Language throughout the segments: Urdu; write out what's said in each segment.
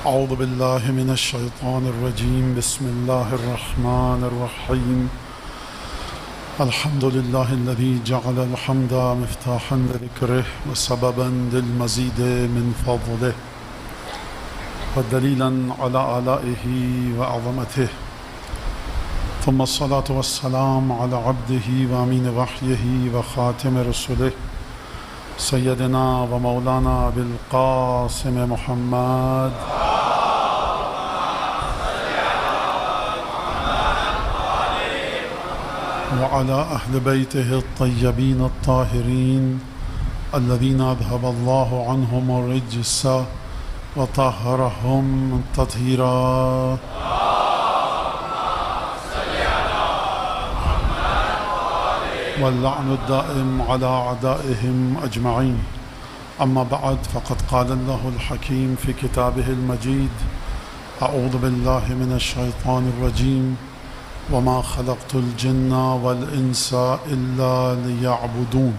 أعوذ بالله من الشيطان الرجيم. بسم الله الرحمن الرحيم. الحمد لله الذي جعل الحمد مفتاحا لذكره وسببا للمزيد من فضله ودليلا على آلائه وعظمته، ثم الصلاة والسلام على عبده وأمين وحيه وخاتم رسله سيدنا ومولانا بالقاسم محمد وعلى أهل بيته الطيبين الطاهرين الذين أذهب الله عنهم الرجس وطهرهم تطهيرا. واللعن الدائم على أعدائهم أجمعين. أما بعد، فقد قال الله الحكيم في كتابه المجيد: أعوذ بالله من الشيطان الرجيم وما خلقت الجن والإنس إلا ليعبدون.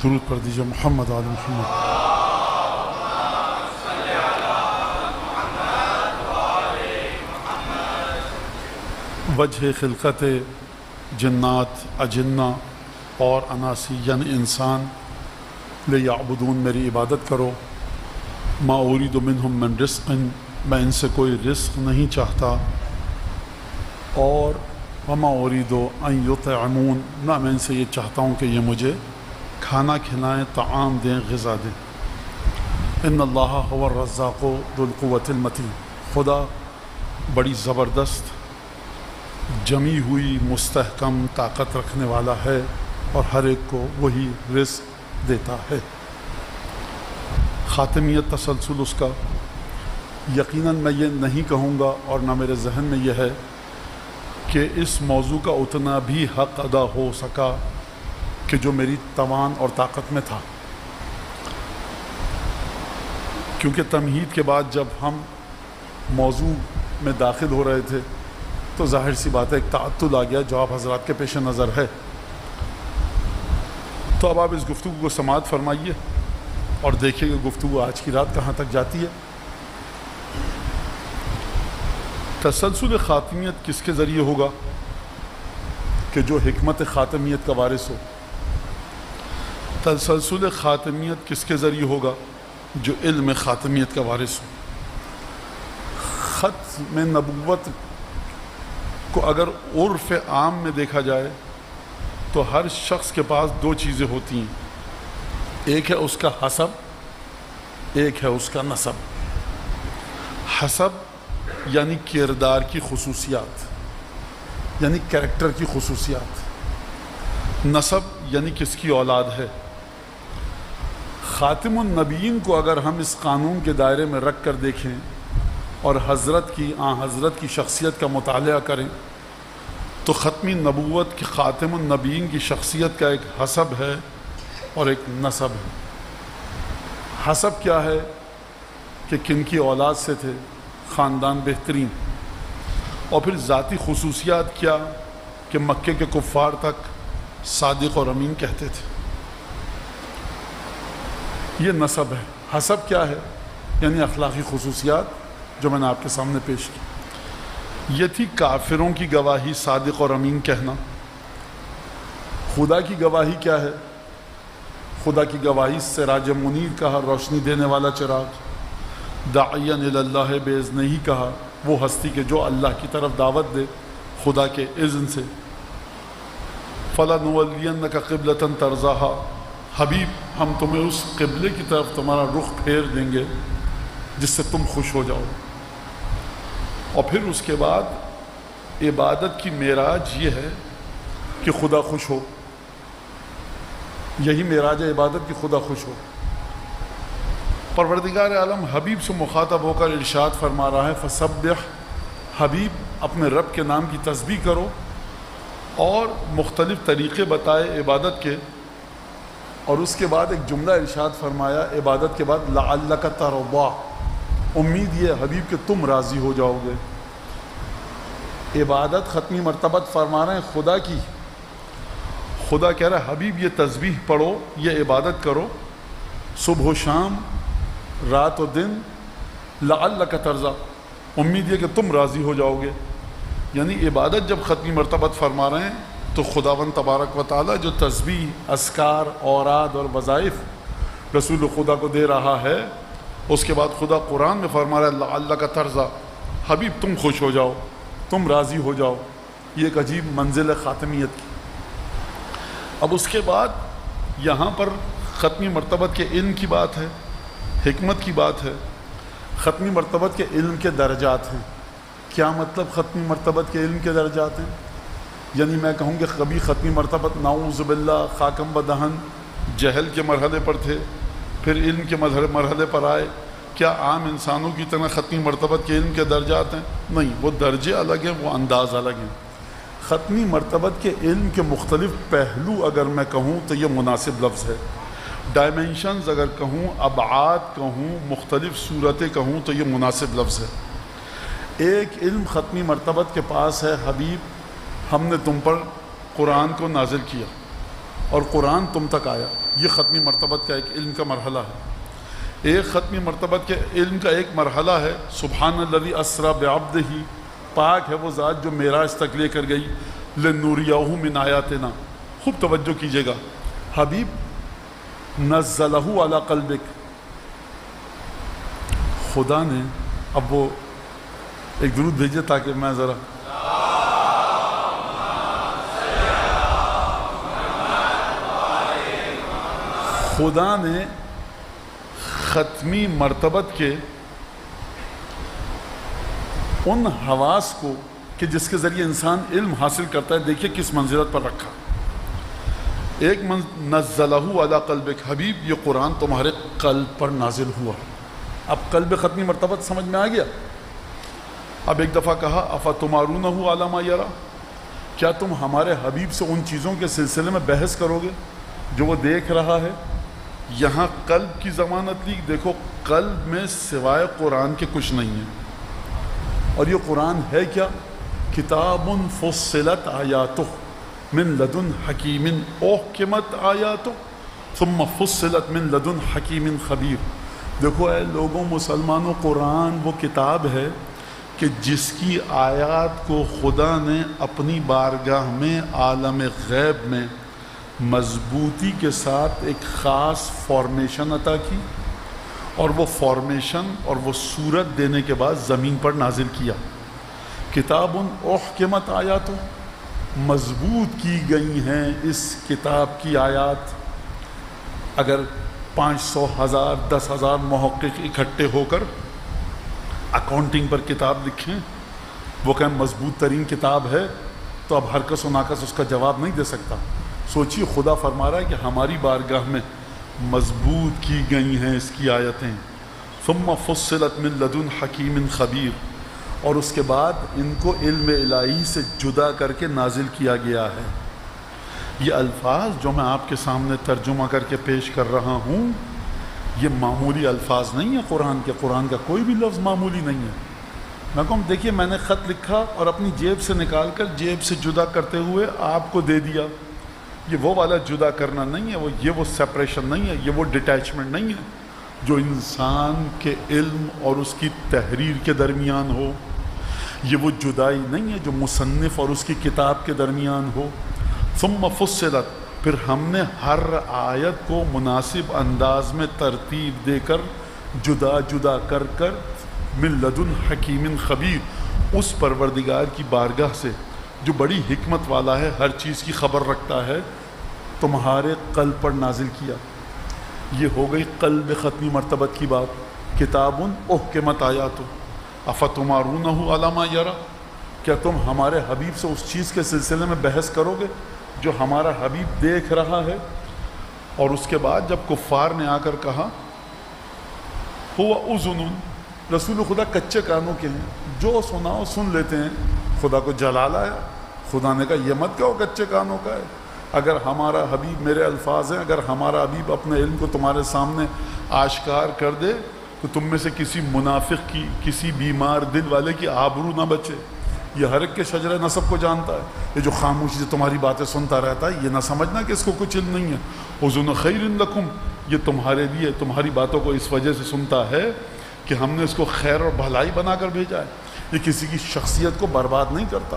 درود پر دیجئے محمد آل محمد. وجہ خلقت جنات اجنہ اور اناسی یعنی انسان لیعبدون، میری عبادت کرو. ما اريد منہم من رزق، میں ان سے کوئی رزق نہیں چاہتا. اور وما اريد ان يطعمون، نہ میں ان سے یہ چاہتا ہوں کہ یہ مجھے کھانا کھلائیں، طعام دیں، غذا دیں. ان اللہ هو الرزاق ذو القوة المتین، خدا بڑی زبردست جمی ہوئی مستحکم طاقت رکھنے والا ہے اور ہر ایک کو وہی رزق دیتا ہے. خاتمیت تسلسل اس کا یقیناً میں یہ نہیں کہوں گا، اور نہ میرے ذہن میں یہ ہے کہ اس موضوع کا اتنا بھی حق ادا ہو سکا کہ جو میری توان اور طاقت میں تھا، کیونکہ تمہید کے بعد جب ہم موضوع میں داخل ہو رہے تھے تو ظاہر سی بات ہے ایک تعطل آ گیا جو آپ حضرات کے پیش نظر ہے. تو اب آپ اس گفتگو کو سماعت فرمائیے اور دیکھیے کہ گفتگو آج کی رات کہاں تک جاتی ہے. تسلسل خاتمیت کس کے ذریعے ہوگا؟ کہ جو حکمت خاتمیت کا وارث ہو. تسلسل خاتمیت کس کے ذریعے ہوگا؟ جو علم خاتمیت کا وارث ہو. ختم نبوت کو اگر عرف عام میں دیکھا جائے تو ہر شخص کے پاس دو چیزیں ہوتی ہیں، ایک ہے اس کا حسب، ایک ہے اس کا نسب. حسب یعنی کردار کی خصوصیات، یعنی کریکٹر کی خصوصیات. نسب یعنی کس کی اولاد ہے. خاتم النبیین کو اگر ہم اس قانون کے دائرے میں رکھ کر دیکھیں اور حضرت کی شخصیت کا مطالعہ کریں تو ختمی نبوت کی خاتم النبیین کی شخصیت کا ایک حسب ہے اور ایک نسب ہے. حسب کیا ہے کہ کن کی اولاد سے تھے، خاندان بہترین. اور پھر ذاتی خصوصیات کیا کہ مکے کے کفار تک صادق اور امین کہتے تھے. یہ نسب ہے. حسب کیا ہے؟ یعنی اخلاقی خصوصیات جو میں نے آپ کے سامنے پیش کی. یہ تھی کافروں کی گواہی، صادق اور امین کہنا. خدا کی گواہی کیا ہے؟ خدا کی گواہی سراج منیر کہا، روشنی دینے والا چراغ. داعیا الی اللہ باذنہ ہی کہا، وہ ہستی کہ جو اللہ کی طرف دعوت دے خدا کے اذن سے. فلنولینک قبلۃ ترضاھا، حبیب ہم تمہیں اس قبلے کی طرف تمہارا رخ پھیر دیں گے جس سے تم خوش ہو جاؤ. اور پھر اس کے بعد عبادت کی معراج یہ ہے کہ خدا خوش ہو. یہی معراج عبادت کی خدا خوش ہو. پروردگار عالم حبیب سے مخاطب ہو کر ارشاد فرما رہا ہے: فسبح، حبیب اپنے رب کے نام کی تسبیح کرو. اور مختلف طریقے بتائے عبادت کے، اور اس کے بعد ایک جملہ ارشاد فرمایا عبادت کے بعد: لعلک ترضی، امید یہ حبیب کہ تم راضی ہو جاؤ گے. عبادت ختمی مرتبت فرما رہے ہیں خدا کی. خدا کہہ رہا ہے حبیب یہ تسبیح پڑھو، یہ عبادت کرو، صبح و شام، رات و دن، لعلک ترضی، امید یہ کہ تم راضی ہو جاؤ گے. یعنی عبادت جب ختمی مرتبت فرما رہے ہیں تو خداوند تبارک و تعالیٰ جو تسبیح، اذکار، اوراد اور وظائف رسول خدا کو دے رہا ہے، اس کے بعد خدا قرآن میں فرما رہا ہے لعلک ترضی، حبیب تم خوش ہو جاؤ، تم راضی ہو جاؤ. یہ ایک عجیب منزل ہے خاتمیت کی. اب اس کے بعد یہاں پر ختمی مرتبت کے علم کی بات ہے، حکمت کی بات ہے. ختمی مرتبت کے علم کے درجات ہیں. کیا مطلب ختمی مرتبت کے علم کے درجات ہیں؟ یعنی میں کہوں کہ کبھی ختمی مرتبت نعوذ باللہ خاکم بدہن جہل کے مرحلے پر تھے، پھر علم کے مرحلے پر آئے. کیا عام انسانوں کی طرح ختمی مرتبت کے علم کے درجات ہیں؟ نہیں، وہ درجے الگ ہیں، وہ انداز الگ ہیں. ختمی مرتبت کے علم کے مختلف پہلو اگر میں کہوں تو یہ مناسب لفظ ہے. ڈائمینشنز اگر کہوں، ابعاد کہوں، مختلف صورتیں کہوں تو یہ مناسب لفظ ہے. ایک علم ختمی مرتبت کے پاس ہے، حبیب ہم نے تم پر قرآن کو نازل کیا اور قرآن تم تک آیا. یہ ختمی مرتبت کا ایک علم کا مرحلہ ہے. ایک ختمی مرتبت کے علم کا ایک مرحلہ ہے سبحان الذی اسری بعبدہ، پاک ہے وہ ذات جو معراج تک لے کر گئی، لنوریہ من آیاتنا. خوب توجہ کیجیے گا، حبیب نزلہ علی قلبک، خدا نے، اب وہ ایک درود بھیجے تاکہ میں ذرا، خدا نے ختمی مرتبت کے ان حواس کو کہ جس کے ذریعے انسان علم حاصل کرتا ہے، دیکھیے کس منزلت پر رکھا. ایک نزلہ علی قلبک، حبیب یہ قرآن تمہارے قلب پر نازل ہوا. اب قلب ختمی مرتبت سمجھ میں آ گیا. اب ایک دفعہ کہا افتمارونہ علی ما یری، کیا تم ہمارے حبیب سے ان چیزوں کے سلسلے میں بحث کرو گے جو وہ دیکھ رہا ہے. یہاں قلب کی ضمانت لی. دیکھو قلب میں سوائے قرآن کے کچھ نہیں ہے. اور یہ قرآن ہے کیا؟ کتاب فصلت آیاتہ من لدن حکیم احکمت آیاتہ ثم فصلت من لدن حکیم خبیر. دیکھو اے لوگوں، مسلمانوں، قرآن وہ کتاب ہے کہ جس کی آیات کو خدا نے اپنی بارگاہ میں عالم غیب میں مضبوطی کے ساتھ ایک خاص فارمیشن عطا کی، اور وہ فارمیشن اور وہ صورت دینے کے بعد زمین پر نازل کیا. کتاب احکمت آیات، مضبوط کی گئی ہیں اس کتاب کی آیات. اگر 500 1000 10,000 محقق اکٹھے ہو کر اکاؤنٹنگ پر کتاب لکھیں، وہ کہیں مضبوط ترین کتاب ہے، تو اب ہر کس و ناکس اس کا جواب نہیں دے سکتا. سوچیے خدا فرما رہا ہے کہ ہماری بارگاہ میں مضبوط کی گئی ہیں اس کی آیتیں. ثم فصلت من لدن حکیم خبیر، اور اس کے بعد ان کو علم الہی سے جدا کر کے نازل کیا گیا ہے. یہ الفاظ جو میں آپ کے سامنے ترجمہ کر کے پیش کر رہا ہوں، یہ معمولی الفاظ نہیں ہیں قرآن کے. قرآن کا کوئی بھی لفظ معمولی نہیں ہے. میں کہوں دیکھیے میں نے خط لکھا اور اپنی جیب سے نکال کر جیب سے جدا کرتے ہوئے آپ کو دے دیا. یہ وہ والا جدا کرنا نہیں ہے، وہ سیپریشن نہیں ہے، یہ وہ ڈیٹیچمنٹ نہیں ہے جو انسان کے علم اور اس کی تحریر کے درمیان ہو. یہ وہ جدائی نہیں ہے جو مصنف اور اس کی کتاب کے درمیان ہو. ثم فصلت، پھر ہم نے ہر آیت کو مناسب انداز میں ترتیب دے کر جدا جدا کر کر من لدن حکیم خبیر، اس پروردگار کی بارگاہ سے جو بڑی حکمت والا ہے، ہر چیز کی خبر رکھتا ہے، تمہارے قلب پر نازل کیا. یہ ہو گئی قلب ختمی مرتبت کی بات. کتاب احکمت آیات افتمارونہ علی ما یری، کیا تم ہمارے حبیب سے اس چیز کے سلسلے میں بحث کرو گے جو ہمارا حبیب دیکھ رہا ہے. اور اس کے بعد جب کفار نے آ کر کہا ہوا اذن، رسول خدا کچے کانوں کے ہیں، جو سناؤ سن لیتے ہیں. خدا کو جلال آیا. خدا نے کہا یہ مت کہو کچے کانوں کا ہے. اگر ہمارا حبیب، میرے الفاظ ہیں، اگر ہمارا حبیب اپنے علم کو تمہارے سامنے آشکار کر دے تو تم میں سے کسی منافق کی، کسی بیمار دل والے کی آبرو نہ بچے. یہ ہر ایک کے شجرہ نسب کو جانتا ہے. یہ جو خاموشی سے تمہاری باتیں سنتا رہتا ہے، یہ نہ سمجھنا کہ اس کو کچھ علم نہیں ہے. اذن خیر لکم، یہ تمہارے لیے، تمہاری باتوں کو اس وجہ سے سنتا ہے کہ ہم نے اس کو خیر اور بھلائی بنا کر بھیجا ہے. یہ کسی کی شخصیت کو برباد نہیں کرتا.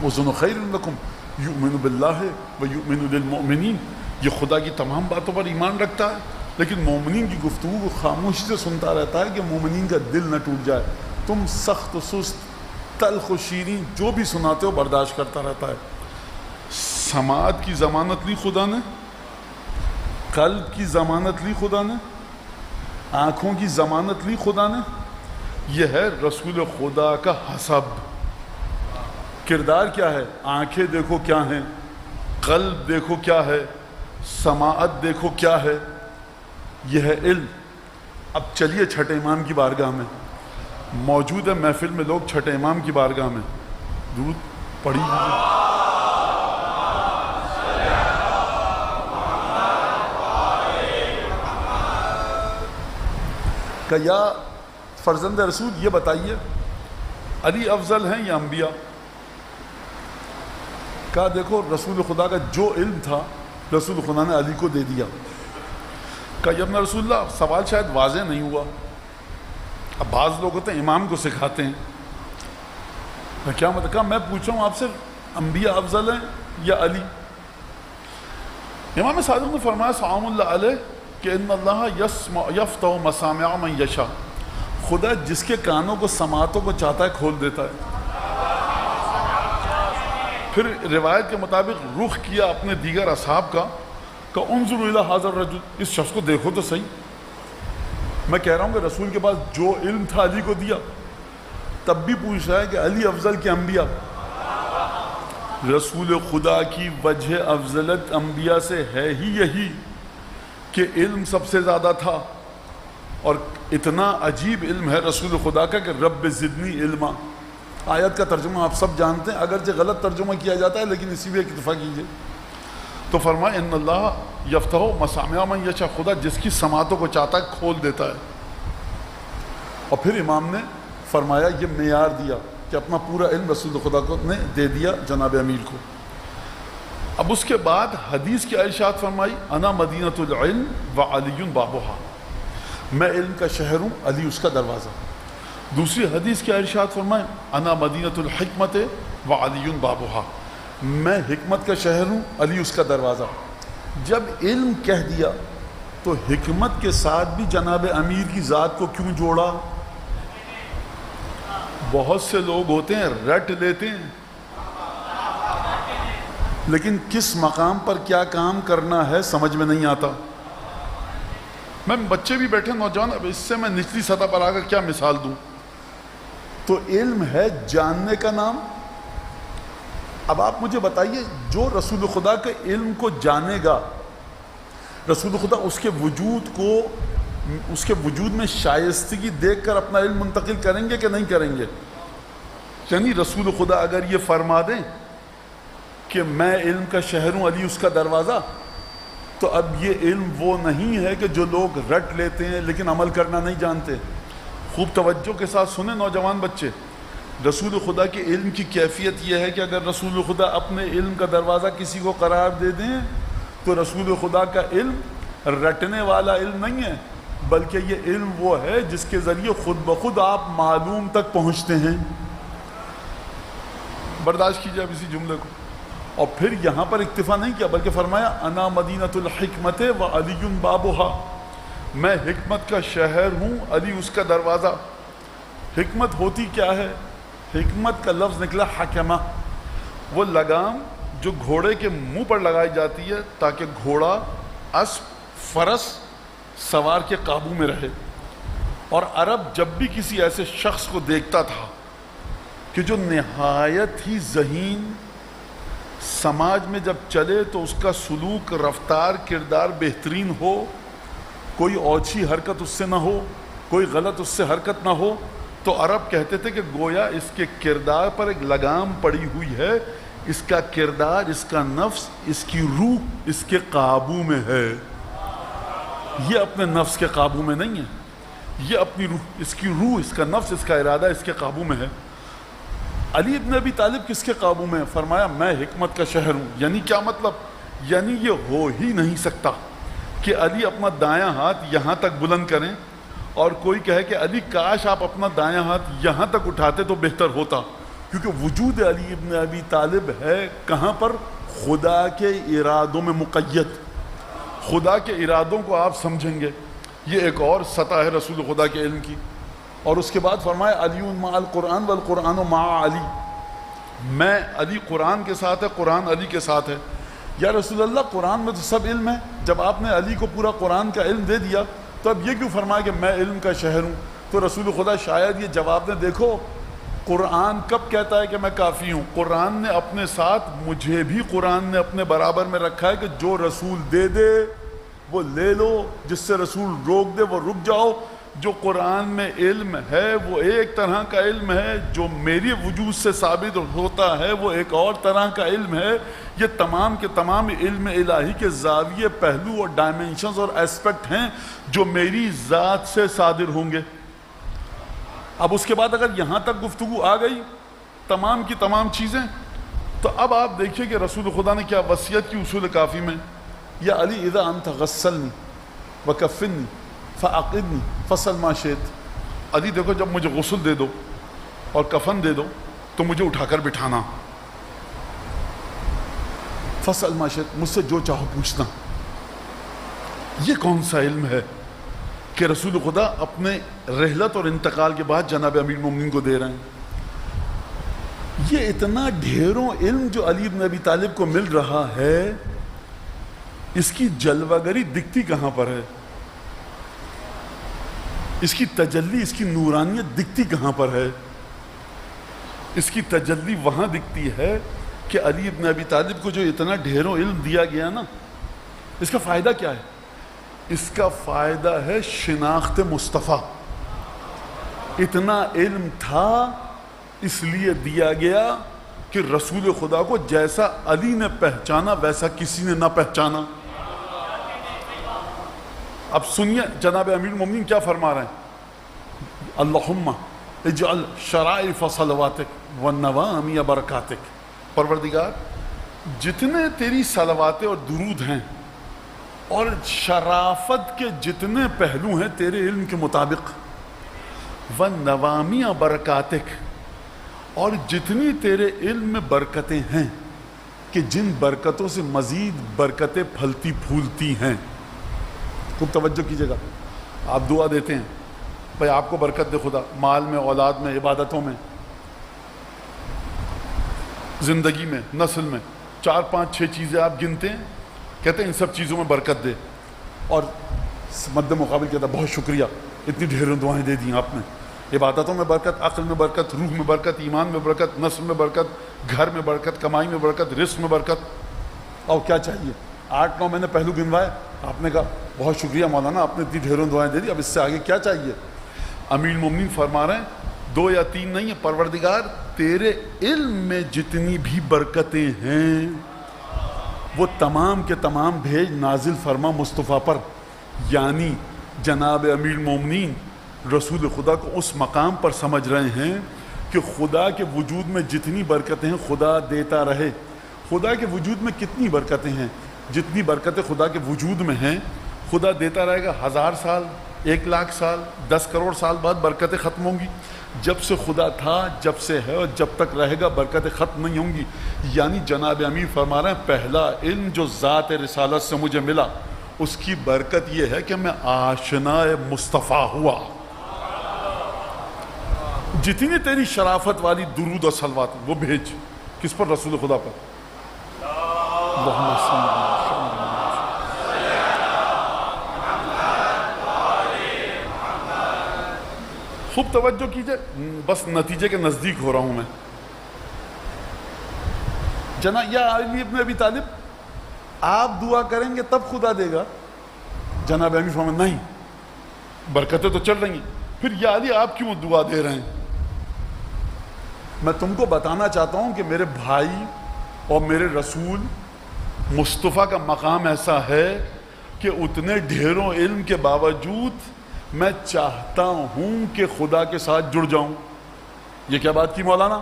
وَذُنُ خَيْرٍ لَكُمْ يُؤْمِنُ بِاللَّهِ وَيُؤْمِنُ لِلْمُؤْمِنِينَ. یہ خدا کی تمام باتوں پر ایمان رکھتا ہے لیکن مومنین کی گفتگو کو خاموشی سے سنتا رہتا ہے کہ مومنین کا دل نہ ٹوٹ جائے. تم سخت و سست، تلخ و شیریں جو بھی سناتے ہو برداشت کرتا رہتا ہے. سماعت کی ضمانت لی خدا نے، قلب کی ضمانت لی خدا نے، آنکھوں کی ضمانت لی خدا نے. یہ ہے رسول خدا کا حسب. کردار کیا ہے؟ آنکھیں دیکھو کیا ہیں، قلب دیکھو کیا ہے، سماعت دیکھو کیا ہے. یہ ہے علم. اب چلیے چھٹے امام کی بارگاہ میں. موجود ہے محفل میں لوگ چھٹے امام کی بارگاہ میں. درود پڑھی کہ یا فرزند رسول یہ بتائیے علی افضل ہیں یا انبیاء؟ کہا دیکھو رسول خدا کا جو علم تھا رسول خدا نے علی کو دے دیا. کہا یا ابن رسول اللہ سوال شاید واضح نہیں ہوا. اب بعض لوگ ہوتے ہیں امام کو سکھاتے ہیں. کیا مطلب؟ کہا میں پوچھ رہا ہوں آپ سے انبیاء افضل ہیں یا علی؟ امام صادق نے فرمایا سلام اللہ علیہ کہ ان اللہ یفتح مسامع من یشاء. خدا جس کے کانوں کو سماعتوں کو چاہتا ہے کھول دیتا ہے. پھر روایت کے مطابق رخ کیا اپنے دیگر اصحاب کا کہ انظروا الی ھذا الرجل، اس شخص کو دیکھو تو صحیح. میں کہہ رہا ہوں کہ رسول کے پاس جو علم تھا علی کو دیا، تب بھی پوچھ رہا ہے کہ علی افضل کے انبیاء؟ رسول خدا کی وجہ افضلت انبیاء سے ہے ہی یہی کہ علم سب سے زیادہ تھا. اور اتنا عجیب علم ہے رسول خدا کا کہ رب زدنی علما. آیت کا ترجمہ آپ سب جانتے ہیں، اگرچہ غلط ترجمہ کیا جاتا ہے لیکن اسی بھی اکتفا کیجئے. تو فرمایا ان اللہ یفتح مسامع من یشاء، خدا جس کی سماعتوں کو چاہتا ہے کھول دیتا ہے. اور پھر امام نے فرمایا یہ معیار دیا کہ اپنا پورا علم رسول خدا کو نے دے دیا جناب امیر کو. اب اس کے بعد حدیث کی ارشاد فرمائی انا مدینۃ العلم وعلی بابھا، میں علم کا شہر ہوں، علی اس کا دروازہ. دوسری حدیث کی ارشاد فرمائے انا مدینۃ الحکمت وعلی بابھا، میں حکمت کا شہر ہوں، علی اس کا دروازہ. جب علم کہہ دیا تو حکمت کے ساتھ بھی جناب امیر کی ذات کو کیوں جوڑا؟ بہت سے لوگ ہوتے ہیں رٹ لیتے ہیں لیکن کس مقام پر کیا کام کرنا ہے سمجھ میں نہیں آتا. میں بچے بھی بیٹھے نوجوان، اب اس سے میں نچلی سطح پر آ کر کیا مثال دوں. تو علم ہے جاننے کا نام. اب آپ مجھے بتائیے جو رسول خدا کے علم کو جانے گا، رسول خدا اس کے وجود کو، اس کے وجود میں شائستگی دیکھ کر اپنا علم منتقل کریں گے کہ نہیں کریں گے؟ یعنی رسول خدا اگر یہ فرما دیں کہ میں علم کا شہر ہوں، علی اس کا دروازہ، تو اب یہ علم وہ نہیں ہے کہ جو لوگ رٹ لیتے ہیں لیکن عمل کرنا نہیں جانتے. خوب توجہ کے ساتھ سنیں نوجوان بچے. رسول خدا کے علم کی کیفیت یہ ہے کہ اگر رسول خدا اپنے علم کا دروازہ کسی کو قرار دے دیں تو رسول خدا کا علم رٹنے والا علم نہیں ہے، بلکہ یہ علم وہ ہے جس کے ذریعے خود بخود آپ معلوم تک پہنچتے ہیں. برداشت کیجیے اب اسی جملے کو. اور پھر یہاں پر اکتفا نہیں کیا بلکہ فرمایا انا مدینۃ الحکمت وعلی بابھا، میں حکمت کا شہر ہوں، علی اس کا دروازہ. حکمت ہوتی کیا ہے؟ حکمت کا لفظ نکلا حکمہ، وہ لگام جو گھوڑے کے منہ پر لگائی جاتی ہے تاکہ گھوڑا، اسب، فرس سوار کے قابو میں رہے. اور عرب جب بھی کسی ایسے شخص کو دیکھتا تھا کہ جو نہایت ہی ذہین، سماج میں جب چلے تو اس کا سلوک، رفتار، کردار بہترین ہو، کوئی اوچھی حرکت اس سے نہ ہو، کوئی غلط اس سے حرکت نہ ہو، تو عرب کہتے تھے کہ گویا اس کے کردار پر ایک لگام پڑی ہوئی ہے، اس کا کردار، اس کا نفس، اس کی روح اس کے قابو میں ہے. یہ اپنے نفس کے قابو میں نہیں ہے، یہ اپنی روح، اس کی روح، اس کا نفس، اس کا ارادہ اس کے قابو میں ہے. علی ابن ابی طالب کس کے قابو میں ہے؟ فرمایا میں حکمت کا شہر ہوں. یعنی کیا مطلب؟ یعنی یہ ہو ہی نہیں سکتا کہ علی اپنا دایاں ہاتھ یہاں تک بلند کریں اور کوئی کہے کہ علی کاش آپ اپنا دایاں ہاتھ یہاں تک اٹھاتے تو بہتر ہوتا، کیونکہ وجود علی ابن ابی طالب ہے کہاں پر؟ خدا کے ارادوں میں مقید، خدا کے ارادوں کو آپ سمجھیں گے، یہ ایک اور سطح ہے رسول خدا کے علم کی۔ اور اس کے بعد فرمایا علی مع القرآن والقرآن مع علی، میں علی قرآن کے ساتھ ہے، قرآن علی کے ساتھ ہے۔ یا رسول اللہ قرآن میں تو سب علم ہے، جب آپ نے علی کو پورا قرآن کا علم دے دیا تو اب یہ کیوں فرمایا کہ میں علم کا شہر ہوں؟ تو رسول خدا شاید یہ جواب دیں، دیکھو قرآن کب کہتا ہے کہ میں کافی ہوں؟ قرآن نے اپنے ساتھ مجھے بھی قرآن نے اپنے برابر میں رکھا ہے کہ جو رسول دے دے وہ لے لو، جس سے رسول روک دے وہ رک جاؤ۔ جو قرآن میں علم ہے وہ ایک طرح کا علم ہے، جو میری وجود سے ثابت ہوتا ہے وہ ایک اور طرح کا علم ہے۔ یہ تمام کے تمام علم الہی کے زاویے، پہلو اور ڈائمنشنز اور ایسپیکٹ ہیں جو میری ذات سے صادر ہوں گے۔ اب اس کے بعد اگر یہاں تک گفتگو آ گئی تمام کی تمام چیزیں، تو اب آپ دیکھیے کہ رسول خدا نے کیا وصیت کی اصول کافی میں، یا علی اذا انت غسلنی وکفنی فعقدنی فصل ما شئت، علی دیکھو جب مجھے غسل دے دو اور کفن دے دو تو مجھے اٹھا کر بٹھانا، فصل ما شئت، مجھ سے جو چاہو پوچھنا۔ یہ کون سا علم ہے کہ رسول خدا اپنے رحلت اور انتقال کے بعد جناب امیر المومنین کو دے رہے ہیں؟ یہ اتنا ڈھیروں علم جو علی بن ابی طالب کو مل رہا ہے، اس کی جلوہ گری دکھتی کہاں پر ہے؟ اس کی تجلی، اس کی نورانیت دکھتی کہاں پر ہے؟ اس کی تجلی وہاں دکھتی ہے کہ علی بن ابی طالب کو جو اتنا ڈھیروں علم دیا گیا نا، اس کا فائدہ کیا ہے؟ اس کا فائدہ ہے شناخت مصطفیٰ۔ اتنا علم تھا اس لیے دیا گیا کہ رسول خدا کو جیسا علی نے پہچانا ویسا کسی نے نہ پہچانا۔ اب سنیے جناب امیر المومنین کیا فرما رہے ہیں، اللہم اجعل شرائف صلواتک والنوامی برکاتک، پروردگار جتنے تیری صلواتیں اور درود ہیں اور شرافت کے جتنے پہلو ہیں تیرے علم کے مطابق، والنوامی برکاتک، اور جتنی تیرے علم میں برکتیں ہیں کہ جن برکتوں سے مزید برکتیں پھلتی پھولتی ہیں۔ خوب توجہ کیجیے گا، آپ دعا دیتے ہیں بھائی آپ کو برکت دے خدا، مال میں، اولاد میں، عبادتوں میں، زندگی میں، نسل میں، 4 5 6 چیزیں آپ گنتے ہیں، کہتے ہیں ان سب چیزوں میں برکت دے، اور مد مقابل کہتا ہے بہت شکریہ اتنی ڈھیروں دعائیں دے دیں آپ نے، عبادتوں میں برکت، عقل میں برکت، روح میں برکت، ایمان میں برکت، نسل میں برکت، گھر میں برکت، کمائی میں برکت، رزق میں برکت۔ اور کیا چاہیے؟ 8 9 میں نے پہلو گنوائے، آپ نے کہا بہت شکریہ مولانا آپ نے اتنی ڈھیروں دعائیں دے دی، اب اس سے آگے کیا چاہیے؟ امیر المومنین فرما رہے ہیں 2 یا 3 نہیں ہے، پروردگار تیرے علم میں جتنی بھی برکتیں ہیں وہ تمام کے تمام بھیج نازل فرما مصطفیٰ پر۔ یعنی جناب امیر المومنین رسول خدا کو اس مقام پر سمجھ رہے ہیں کہ خدا کے وجود میں جتنی برکتیں ہیں خدا دیتا رہے۔ خدا کے وجود میں کتنی برکتیں ہیں؟ جتنی برکتیں خدا کے وجود میں ہیں خدا دیتا رہے گا۔ 1000 سال، 1 لاکھ سال، 10 کروڑ سال بعد برکتیں ختم ہوں گی۔ جب سے خدا تھا، جب سے ہے اور جب تک رہے گا برکتیں ختم نہیں ہوں گی۔ یعنی جناب امیر فرما رہے ہیں پہلا علم جو ذات رسالت سے مجھے ملا اس کی برکت یہ ہے کہ میں آشنا مصطفیٰ ہوا۔ جتنی تیری شرافت والی درود و صلوات وہ بھیج، کس پر؟ رسول خدا پر۔ اللہم صل علی خوب توجہ کیجئے، بس نتیجے کے نزدیک ہو رہا ہوں میں۔ یا علی ابن ابی طالب آپ دعا کریں گے تب خدا دے گا؟ جناب امیر فرمایا نہیں، برکتیں تو چل رہی ہیں، پھر یا علی آپ کیوں دعا دے رہے ہیں؟ میں تم کو بتانا چاہتا ہوں کہ میرے بھائی اور میرے رسول مصطفیٰ کا مقام ایسا ہے کہ اتنے ڈھیروں علم کے باوجود میں چاہتا ہوں کہ خدا کے ساتھ جڑ جاؤں۔ یہ کیا بات کی مولانا؟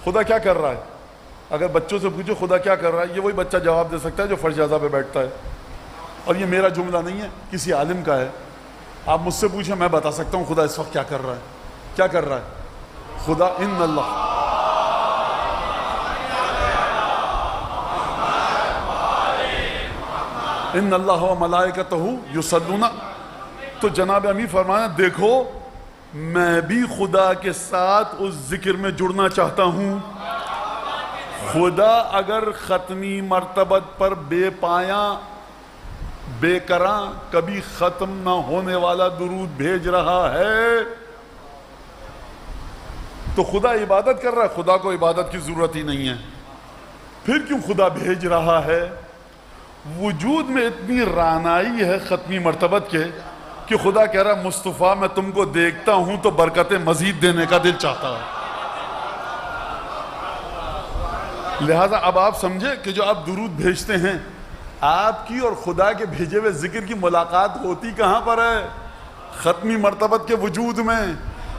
خدا کیا کر رہا ہے؟ اگر بچوں سے پوچھو خدا کیا کر رہا ہے، یہ وہی بچہ جواب دے سکتا ہے جو فرش اعضاء پہ بیٹھتا ہے، اور یہ میرا جملہ نہیں ہے، کسی عالم کا ہے۔ آپ مجھ سے پوچھیں، میں بتا سکتا ہوں خدا اس وقت کیا کر رہا ہے؟ کیا کر رہا ہے خدا؟ ان اللہ و ملائکتہ یصلون. تو جناب امیر فرمایا دیکھو میں بھی خدا کے ساتھ اس ذکر میں جڑنا چاہتا ہوں. خدا اگر ختمی مرتبت پر بے پایاں بے کراں کبھی ختم نہ ہونے والا درود بھیج رہا ہے تو خدا عبادت کر رہا ہے. خدا کو عبادت کی ضرورت ہی نہیں ہے، پھر کیوں خدا بھیج رہا ہے؟ وجود میں اتنی رانائی ہے ختمی مرتبت کے کہ خدا کہہ رہا مصطفیٰ میں تم کو دیکھتا ہوں تو برکتیں مزید دینے کا دل چاہتا ہے. لہٰذا اب آپ سمجھے کہ جو آپ درود بھیجتے ہیں، آپ کی اور خدا کے بھیجے ہوئے ذکر کی ملاقات ہوتی کہاں پر ہے؟ ختمی مرتبت کے وجود میں.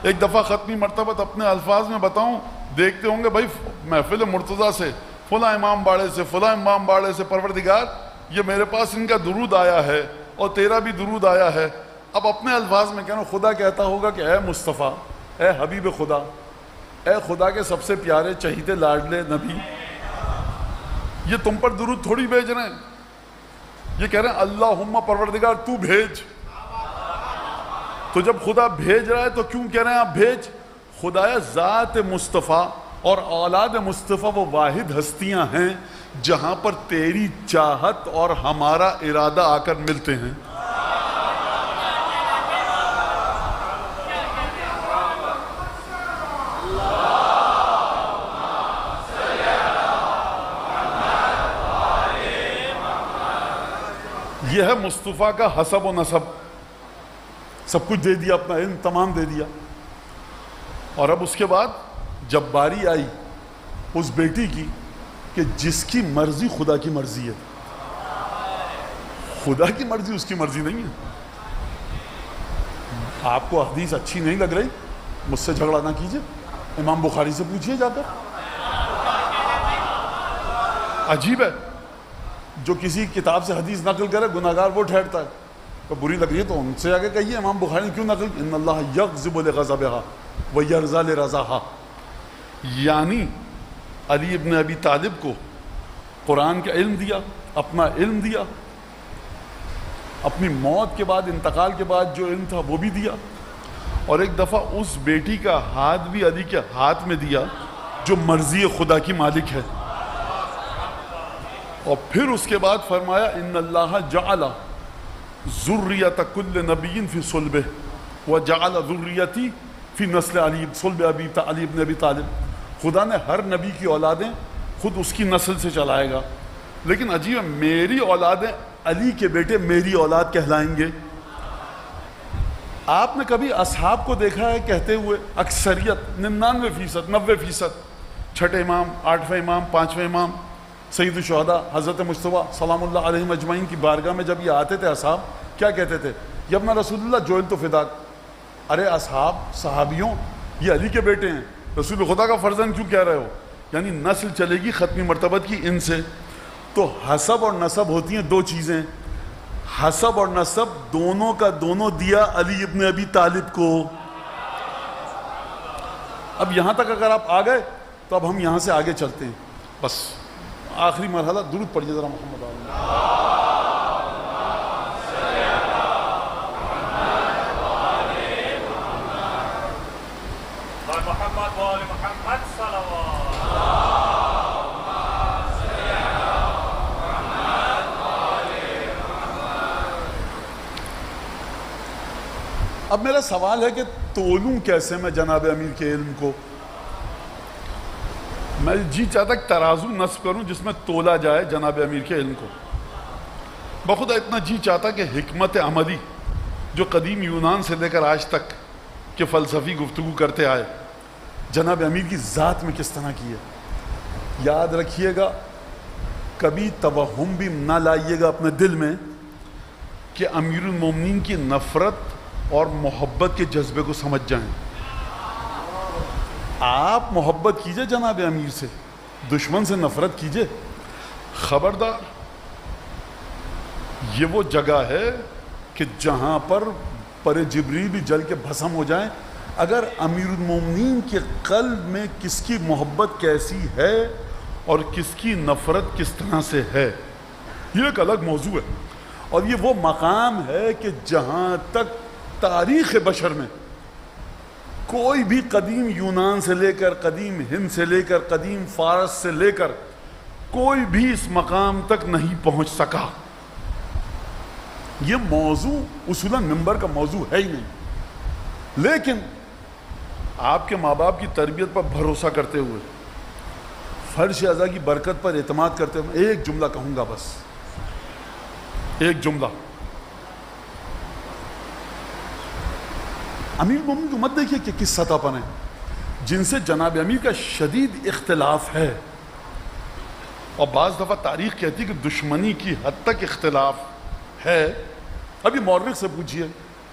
ایک دفعہ ختمی مرتبت اپنے الفاظ میں بتاؤں، دیکھتے ہوں گے بھائی محفل مرتضیٰ سے، فلاں امام باڑے سے، فلاں امام باڑے سے، پروردگار یہ میرے پاس ان کا درود آیا ہے اور تیرا بھی درود آیا ہے. اب اپنے الفاظ میں کہنا، خدا کہتا ہوگا کہ اے مصطفیٰ، اے حبیب خدا، اے خدا کے سب سے پیارے چہیتے لاڈلے نبی، یہ تم پر درود تھوڑی بھیج رہے ہیں، یہ کہہ رہے ہیں اللہم پروردگار تو بھیج. تو جب خدا بھیج رہا ہے تو کیوں کہہ رہے ہیں آپ بھیج؟ خدایا ذات مصطفیٰ اور اولاد مصطفیٰ وہ واحد ہستیاں ہیں جہاں پر تیری چاہت اور ہمارا ارادہ آ کر ملتے ہیں. یہ ہے مصطفیٰ کا حسب و نسب، سب کچھ دے دیا، اپنا علم تمام دے دیا. اور اب اس کے بعد جب باری آئی اس بیٹی کی کہ جس کی مرضی خدا کی مرضی ہے، خدا کی مرضی اس کی مرضی نہیں ہے. آپ کو حدیث اچھی نہیں لگ رہی، مجھ سے جھگڑا نہ کیجئے، امام بخاری سے پوچھئے جا کر. عجیب ہے، جو کسی کتاب سے حدیث نقل کرے گناہگار وہ ٹھہرتا ہے. تو بری لگ رہی ہے تو ان سے آگے کہیے امام بخاری نے کیوں نقل، ان اللہ یغضب لغضبها ویرضی لرضاها. یعنی علی ابن ابی طالب کو قرآن کا علم دیا، اپنا علم دیا، اپنی موت کے بعد، انتقال کے بعد جو علم تھا وہ بھی دیا، اور ایک دفعہ اس بیٹی کا ہاتھ بھی علی کے ہاتھ میں دیا جو مرضی خدا کی مالک ہے. اور پھر اس کے بعد فرمایا ان اللہ جعل ذریۃ کل نبی فی صلبہ وجعل ذریتی فی نسل علی صلب علی ابن ابی طالب. خدا نے ہر نبی کی اولادیں خود اس کی نسل سے چلائے گا، لیکن عجیب ہے میری اولادیں علی کے بیٹے میری اولاد کہلائیں گے. آپ نے کبھی اصحاب کو دیکھا ہے کہتے ہوئے؟ اکثریت 99%، 90%، چھٹے امام، آٹھویں امام، پانچویں امام، سید الشہداء حضرت مصطفیٰ سلام اللہ علیہ مجمعین کی بارگاہ میں جب یہ آتے تھے اصحاب، کیا کہتے تھے؟ یا ابن رسول اللہ جوئل تو فداک. ارے اصحاب، صحابیوں، یہ علی کے بیٹے ہیں، رسول خدا کا فرزند کیوں کہہ رہے ہو؟ یعنی نسل چلے گی ختمی مرتبت کی ان سے. تو حسب اور نسب ہوتی ہیں دو چیزیں، حسب اور نسب دونوں کا دونوں دیا علی ابن ابی طالب کو. اب یہاں تک اگر آپ آ گئے تو اب ہم یہاں سے آگے چلتے ہیں. بس آخری مرحلہ، درود پڑھیے ذرا محمد علیہ. اب میرا سوال ہے کہ تولوں کیسے میں جناب امیر کے علم کو؟ میں جی چاہتا کہ ترازو نصب کروں جس میں تولا جائے جناب امیر کے علم کو. بخدا اتنا جی چاہتا کہ حکمت عملی جو قدیم یونان سے لے کر آج تک کہ فلسفی گفتگو کرتے آئے، جناب امیر کی ذات میں کس طرح کی ہے. یاد رکھیے گا، کبھی توہم بھی نہ لائیے گا اپنے دل میں کہ امیر المومنین کی نفرت اور محبت کے جذبے کو سمجھ جائیں. آپ محبت کیجئے جناب امیر سے، دشمن سے نفرت کیجئے. خبردار، یہ وہ جگہ ہے کہ جہاں پر پر جبریل بھی جل کے بھسم ہو جائیں، اگر امیر المومنین کے قلب میں کس کی محبت کیسی ہے اور کس کی نفرت کس طرح سے ہے، یہ ایک الگ موضوع ہے. اور یہ وہ مقام ہے کہ جہاں تک تاریخ بشر میں کوئی بھی قدیم یونان سے لے کر قدیم ہند سے لے کر قدیم فارس سے لے کر کوئی بھی اس مقام تک نہیں پہنچ سکا. یہ موضوع اصولاً منبر کا موضوع ہے ہی نہیں، لیکن آپ کے ماں باپ کی تربیت پر بھروسہ کرتے ہوئے، فرش اعضا کی برکت پر اعتماد کرتے ہوئے ایک جملہ کہوں گا، بس ایک جملہ. امیر المومنین کی امت دیکھیے کہ کس سطح پر ہیں، جن سے جناب امیر کا شدید اختلاف ہے، اور بعض دفعہ تاریخ کہتی ہے کہ دشمنی کی حد تک اختلاف ہے. ابھی مورخ سے پوچھئے،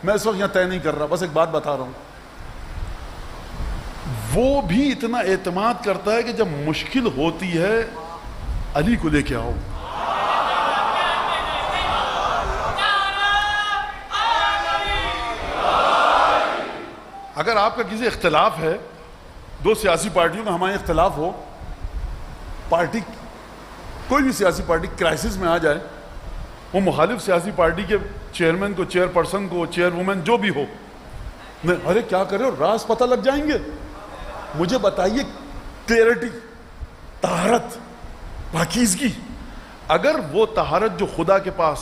میں اس وقت یہاں طے نہیں کر رہا، بس ایک بات بتا رہا ہوں. وہ بھی اتنا اعتماد کرتا ہے کہ جب مشکل ہوتی ہے علی کو لے کے آؤ. اگر آپ کا کسی اختلاف ہے، دو سیاسی پارٹیوں کا ہمارے اختلاف ہو، پارٹی کوئی بھی سیاسی پارٹی کرائسس میں آ جائے، وہ مخالف سیاسی پارٹی کے چیئرمین کو، چیئر پرسن کو، چیئر وومن جو بھی ہو، ارے کیا کرے ہو، راز پتہ لگ جائیں گے، مجھے بتائیے کلیئرٹی، طہارت، پاکیزگی. اگر وہ طہارت جو خدا کے پاس،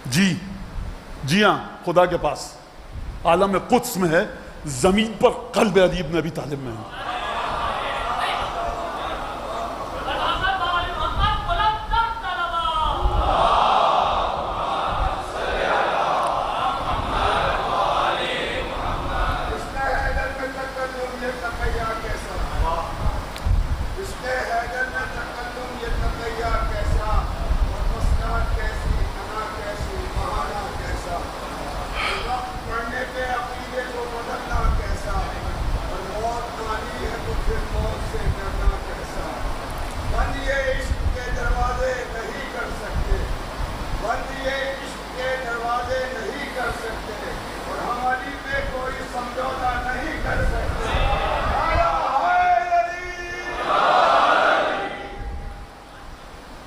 جی ہاں خدا کے پاس عالم قدس میں ہے، زمین پر قلب علی بن ابی طالب میں ہے.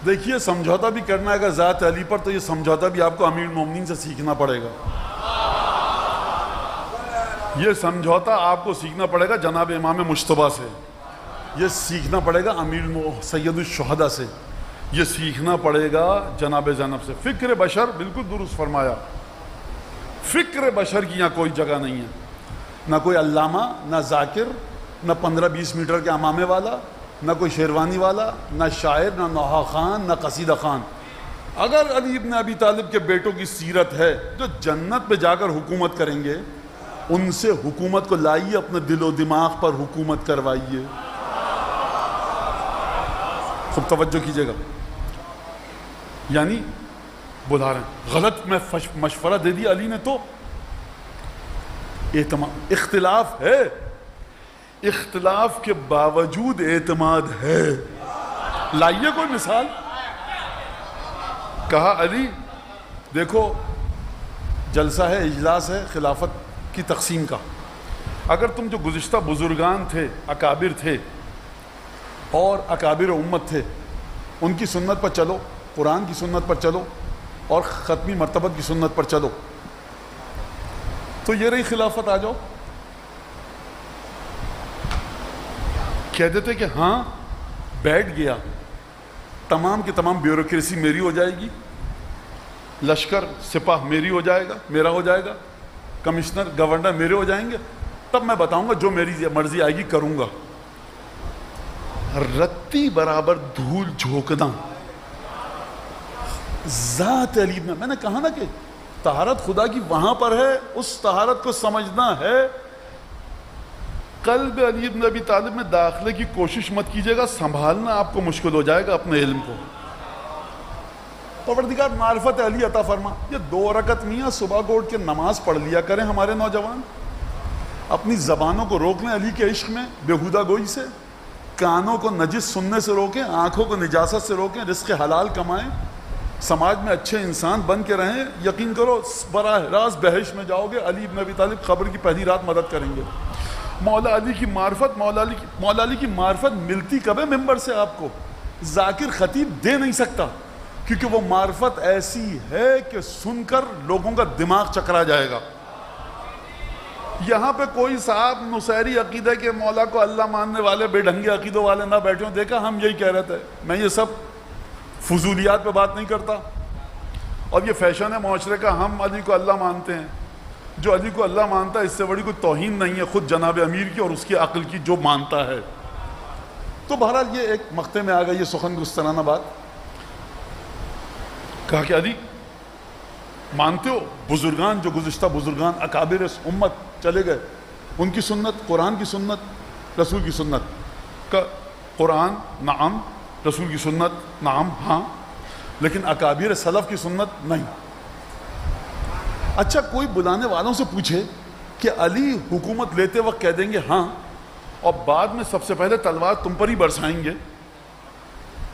دیکھیے سمجھوتا بھی کرنا ہے اگر ذات علی پر، تو یہ سمجھوتا بھی آپ کو امیر المومنین سے سیکھنا پڑے گا. یہ سمجھوتا آپ کو سیکھنا پڑے گا جناب امام مجتبیٰ سے، یہ سیکھنا پڑے گا سید الشہداء سے، یہ سیکھنا پڑے گا جناب زینب سے. فکر بشر، بالکل درست فرمایا، فکر بشر کی یہاں کوئی جگہ نہیں ہے، نہ کوئی علامہ، نہ ذاکر، نہ 15-20 میٹر کے امامے والا، نہ کوئی شیروانی والا، نہ شاعر، نہ نوحہ خان، نہ قصیدہ خان. اگر علی ابن ابی طالب کے بیٹوں کی سیرت ہے جو جنت پہ جا کر حکومت کریں گے، ان سے حکومت کو لائیے، اپنے دل و دماغ پر حکومت کروائیے. خوب توجہ کیجئے گا، یعنی بلا رہے ہیں غلط میں مشورہ دے دیا علی نے تو اعتماد، اختلاف ہے، اختلاف کے باوجود اعتماد ہے. لائیے کوئی مثال. کہا علی دیکھو جلسہ ہے، اجلاس ہے خلافت کی تقسیم کا، اگر تم جو گزشتہ بزرگان تھے، اکابر تھے اور اکابر امت تھے، ان کی سنت پر چلو، قرآن کی سنت پر چلو اور ختمی مرتبت کی سنت پر چلو، تو یہ رہی خلافت. آ جاؤ. کہہ دیتے کہ ہاں بیٹھ گیا، تمام کی تمام بیوروکریسی میری ہو جائے گی، لشکر سپاہ میری ہو جائے گا، میرا ہو جائے گا، کمشنر گورنر میرے ہو جائیں گے، تب میں بتاؤں گا جو میری مرضی آئے گی کروں گا. رتی برابر دھول جھونکنا ذات علی میں نے کہا نا کہ طہارت خدا کی وہاں پر ہے، اس طہارت کو سمجھنا ہے. قلب علی ابن ابی طالب میں داخلے کی کوشش مت کیجیے گا، سنبھالنا آپ کو مشکل ہو جائے گا اپنے علم کو. پروردگار معرفت علی عطا فرما. یہ 2 رکعت میاں صبح کو اٹھ کے نماز پڑھ لیا کریں ہمارے نوجوان، اپنی زبانوں کو روک لیں علی کے عشق میں، بےہودہ گوئی سے، کانوں کو نجس سننے سے روکیں، آنکھوں کو نجاست سے روکیں، رزق حلال کمائیں. سماج میں اچھے انسان بن کے رہیں، یقین کرو براہ راست بہشت میں جاؤ گے۔ علی بن ابی طالب قبر کی پہلی رات مدد کریں گے۔ مولا علی کی معرفت، مولا علی کی معرفت ملتی کب ہے؟ ممبر سے آپ کو ذاکر خطیب دے نہیں سکتا، کیونکہ وہ معرفت ایسی ہے کہ سن کر لوگوں کا دماغ چکرا جائے گا۔ یہاں پہ کوئی صاحب نصیری عقیدہ کے مولا کو اللہ ماننے والے بے ڈھنگے عقیدوں والے نہ بیٹھے ہوں۔ دیکھا، ہم یہی کہہ رہے تھے، میں یہ سب فضولیات پہ بات نہیں کرتا، اور یہ فیشن ہے معاشرے کا، ہم علی کو اللہ مانتے ہیں۔ جو علی کو اللہ مانتا ہے اس سے بڑی کوئی توہین نہیں ہے خود جناب امیر کی اور اس کی عقل کی جو مانتا ہے۔ تو بہرحال یہ ایک مقطع میں آ گئی یہ سخن گسترانہ بات، کہا کہ علی مانتے ہو بزرگان جو گزشتہ بزرگان اکابر امت چلے گئے، ان کی سنت، قرآن کی سنت، رسول کی سنت کا قرآن نعم، رسول کی سنت نعم ہاں، لیکن اکابر سلف کی سنت نہیں۔ اچھا کوئی بلانے والوں سے پوچھے کہ علی حکومت لیتے وقت کہہ دیں گے ہاں، اور بعد میں سب سے پہلے تلوار تم پر ہی برسائیں گے،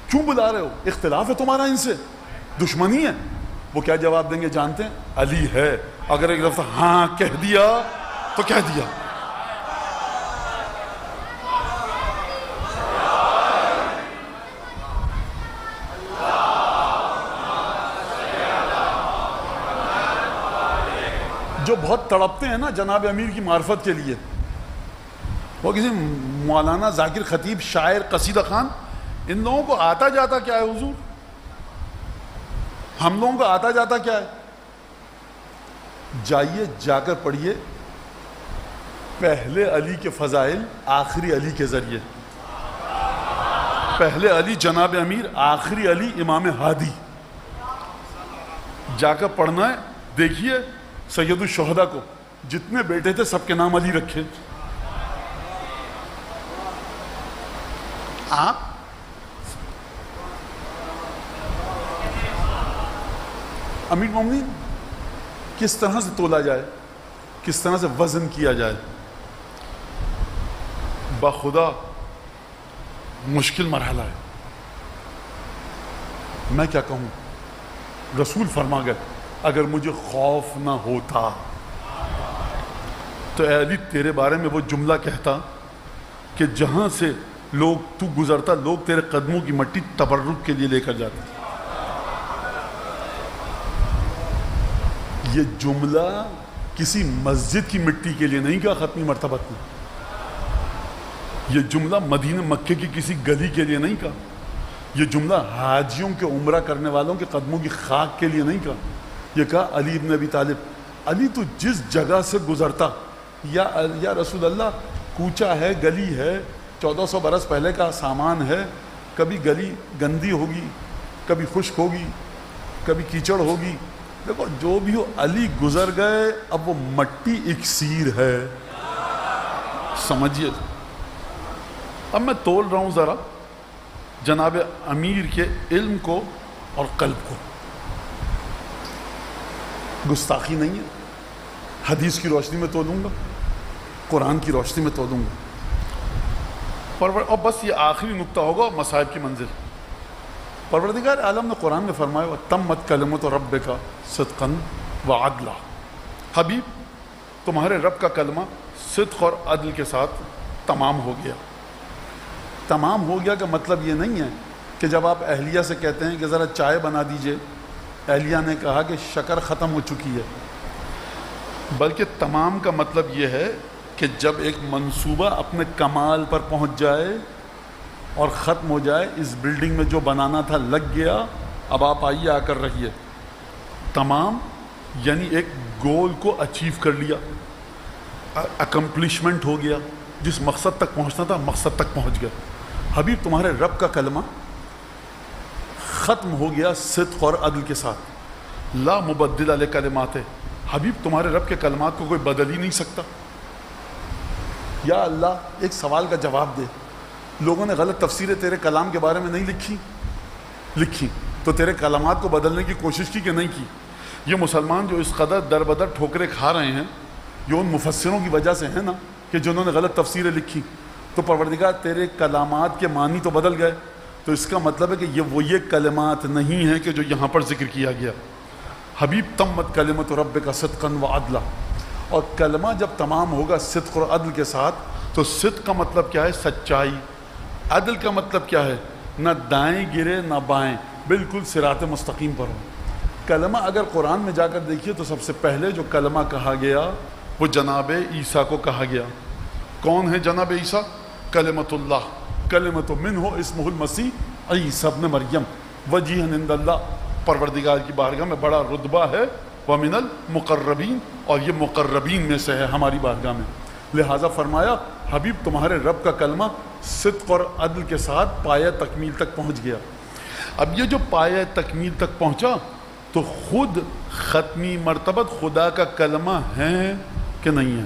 کیوں بلا رہے ہو؟ اختلاف ہے تمہارا ان سے، دشمنی ہے؟ وہ کیا جواب دیں گے جانتے ہیں؟ علی ہے، اگر ایک دفعہ ہاں کہہ دیا تو کہہ دیا۔ جو بہت تڑپتے ہیں نا جناب امیر کی معرفت کے لیے، وہ کسی مولانا ذاکر خطیب شاعر قصیدہ خان، ان لوگوں کو آتا جاتا کیا ہے حضور؟ ہم لوگوں کو آتا جاتا کیا ہے؟ جائیے جا کر پڑھیے پہلے علی کے فضائل آخری علی کے ذریعے، پہلے علی جناب امیر، آخری علی امام ہادی، جا کر پڑھنا ہے۔ دیکھیے سید الشہداء کو جتنے بیٹے تھے سب کے نام علی رکھے۔ آپ امیر مومنین کس طرح سے تولا جائے، کس طرح سے وزن کیا جائے؟ بخدا مشکل مرحلہ ہے۔ میں کیا کہوں، رسول فرما گئے اگر مجھے خوف نہ ہوتا تو اے علی تیرے بارے میں وہ جملہ کہتا کہ جہاں سے تو گزرتا لوگ تیرے قدموں کی مٹی تبرک کے لیے لے کر جاتے۔ یہ جملہ کسی مسجد کی مٹی کے لیے نہیں کہا ختمی مرتبت میں، یہ جملہ مدینہ مکے کی کسی گلی کے لیے نہیں کہا، یہ جملہ حاجیوں کے عمرہ کرنے والوں کے قدموں کی خاک کے لیے نہیں کہا، یہ کہا علی ابن ابی طالب، علی تو جس جگہ سے گزرتا، یا رسول اللہ کوچہ ہے، گلی ہے، 1400 برس پہلے کا سامان ہے، کبھی گلی گندی ہوگی، کبھی خشک ہوگی، کبھی کیچڑ ہوگی، دیکھو جو بھی ہو علی گزر گئے، اب وہ مٹی اکسیر ہے، سمجھیے۔ اب میں تول رہا ہوں ذرا جناب امیر کے علم کو اور قلب کو، گستاخی نہیں ہے، حدیث کی روشنی میں تولوں گا، قرآن کی روشنی میں تولوں گا، اور بس یہ آخری نقطہ ہوگا مصائب کی منزل۔ پروردگار عالم نے قرآن میں فرمایا وَتَمَّتْ كَلِمَتُ رَبِّكَ صِدْقًا وَعَدْلًا، حبیب تمہارے رب کا کلمہ صدق اور عدل کے ساتھ تمام ہو گیا۔ تمام ہو گیا کا مطلب یہ نہیں ہے کہ جب آپ اہلیہ سے کہتے ہیں کہ ذرا چائے بنا دیجئے، اہلیہ نے کہا کہ شکر ختم ہو چکی ہے، بلکہ تمام کا مطلب یہ ہے کہ جب ایک منصوبہ اپنے کمال پر پہنچ جائے اور ختم ہو جائے، اس بلڈنگ میں جو بنانا تھا لگ گیا، اب آپ آئیے آ کر رہیے۔ تمام یعنی ایک گول کو اچیو کر لیا، اکمپلشمنٹ ہو گیا، جس مقصد تک پہنچنا تھا مقصد تک پہنچ گیا۔ حبیب تمہارے رب کا کلمہ ختم ہو گیا صدق اور عدل کے ساتھ، لا مبدل لکلمات، حبیب تمہارے رب کے کلمات کو کوئی بدل ہی نہیں سکتا۔ یا اللہ ایک سوال کا جواب دے، لوگوں نے غلط تفسیریں تیرے کلام کے بارے میں نہیں لکھی تو تیرے کلمات کو بدلنے کی کوشش کی کہ نہیں کی؟ یہ مسلمان جو اس قدر در بدر ٹھوکریں کھا رہے ہیں یہ ان مفسروں کی وجہ سے ہے نا کہ جنہوں نے غلط تفسیریں لکھی۔ تو پروردگار تیرے کلامات کے معنی تو بدل گئے، تو اس کا مطلب ہے کہ یہ کلمات نہیں ہیں کہ جو یہاں پر ذکر کیا گیا. حبیب تمت کلمت ربک صدقا وعدلا، اور کلمہ جب تمام ہوگا صدق اور عدل کے ساتھ، تو صدق کا مطلب کیا ہے؟ سچائی. عدل کا مطلب کیا ہے؟ نہ دائیں گرے نہ بائیں، بالکل صراط مستقیم پر ہو. کلمہ اگر قرآن میں جا کر دیکھیے تو سب سے پہلے جو کلمہ کہا گیا وہ جناب عیسیٰ کو کہا گیا. کون ہے جناب عیسیٰ؟ کلمۃ اللہ، کلمۃ منہ اسمہ المسیح عیسیٰ ابن مریم وجیہا عند اللہ، پروردگار کی بارگاہ میں بڑا رتبہ ہے. ومن المقربین، اور یہ مقربین میں سے ہے ہماری بارگاہ میں. لہٰذا فرمایا حبیب تمہارے رب کا کلمہ صدق اور عدل کے ساتھ پایہ تکمیل تک پہنچ گیا. اب یہ جو پایہ تکمیل تک پہنچا تو خود ختمی مرتبت خدا کا کلمہ ہے کہ نہیں ہے؟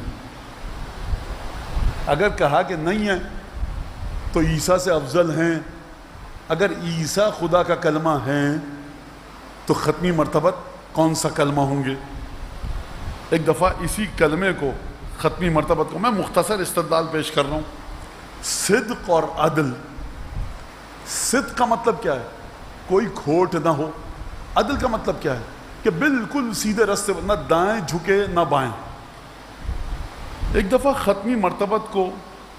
اگر کہا کہ نہیں ہے تو عیسیٰ سے افضل ہیں. اگر عیسیٰ خدا کا کلمہ ہیں تو ختمی مرتبت کون سا کلمہ ہوں گے؟ ایک دفعہ اسی کلمے کو، ختمی مرتبت کو، میں مختصر استدلال پیش کر رہا ہوں. صدق اور عدل، صدق کا مطلب کیا ہے؟ کوئی کھوٹ نہ ہو. عدل کا مطلب کیا ہے؟ کہ بالکل سیدھے راستے، نہ دائیں جھکے نہ بائیں. ایک دفعہ ختمی مرتبت کو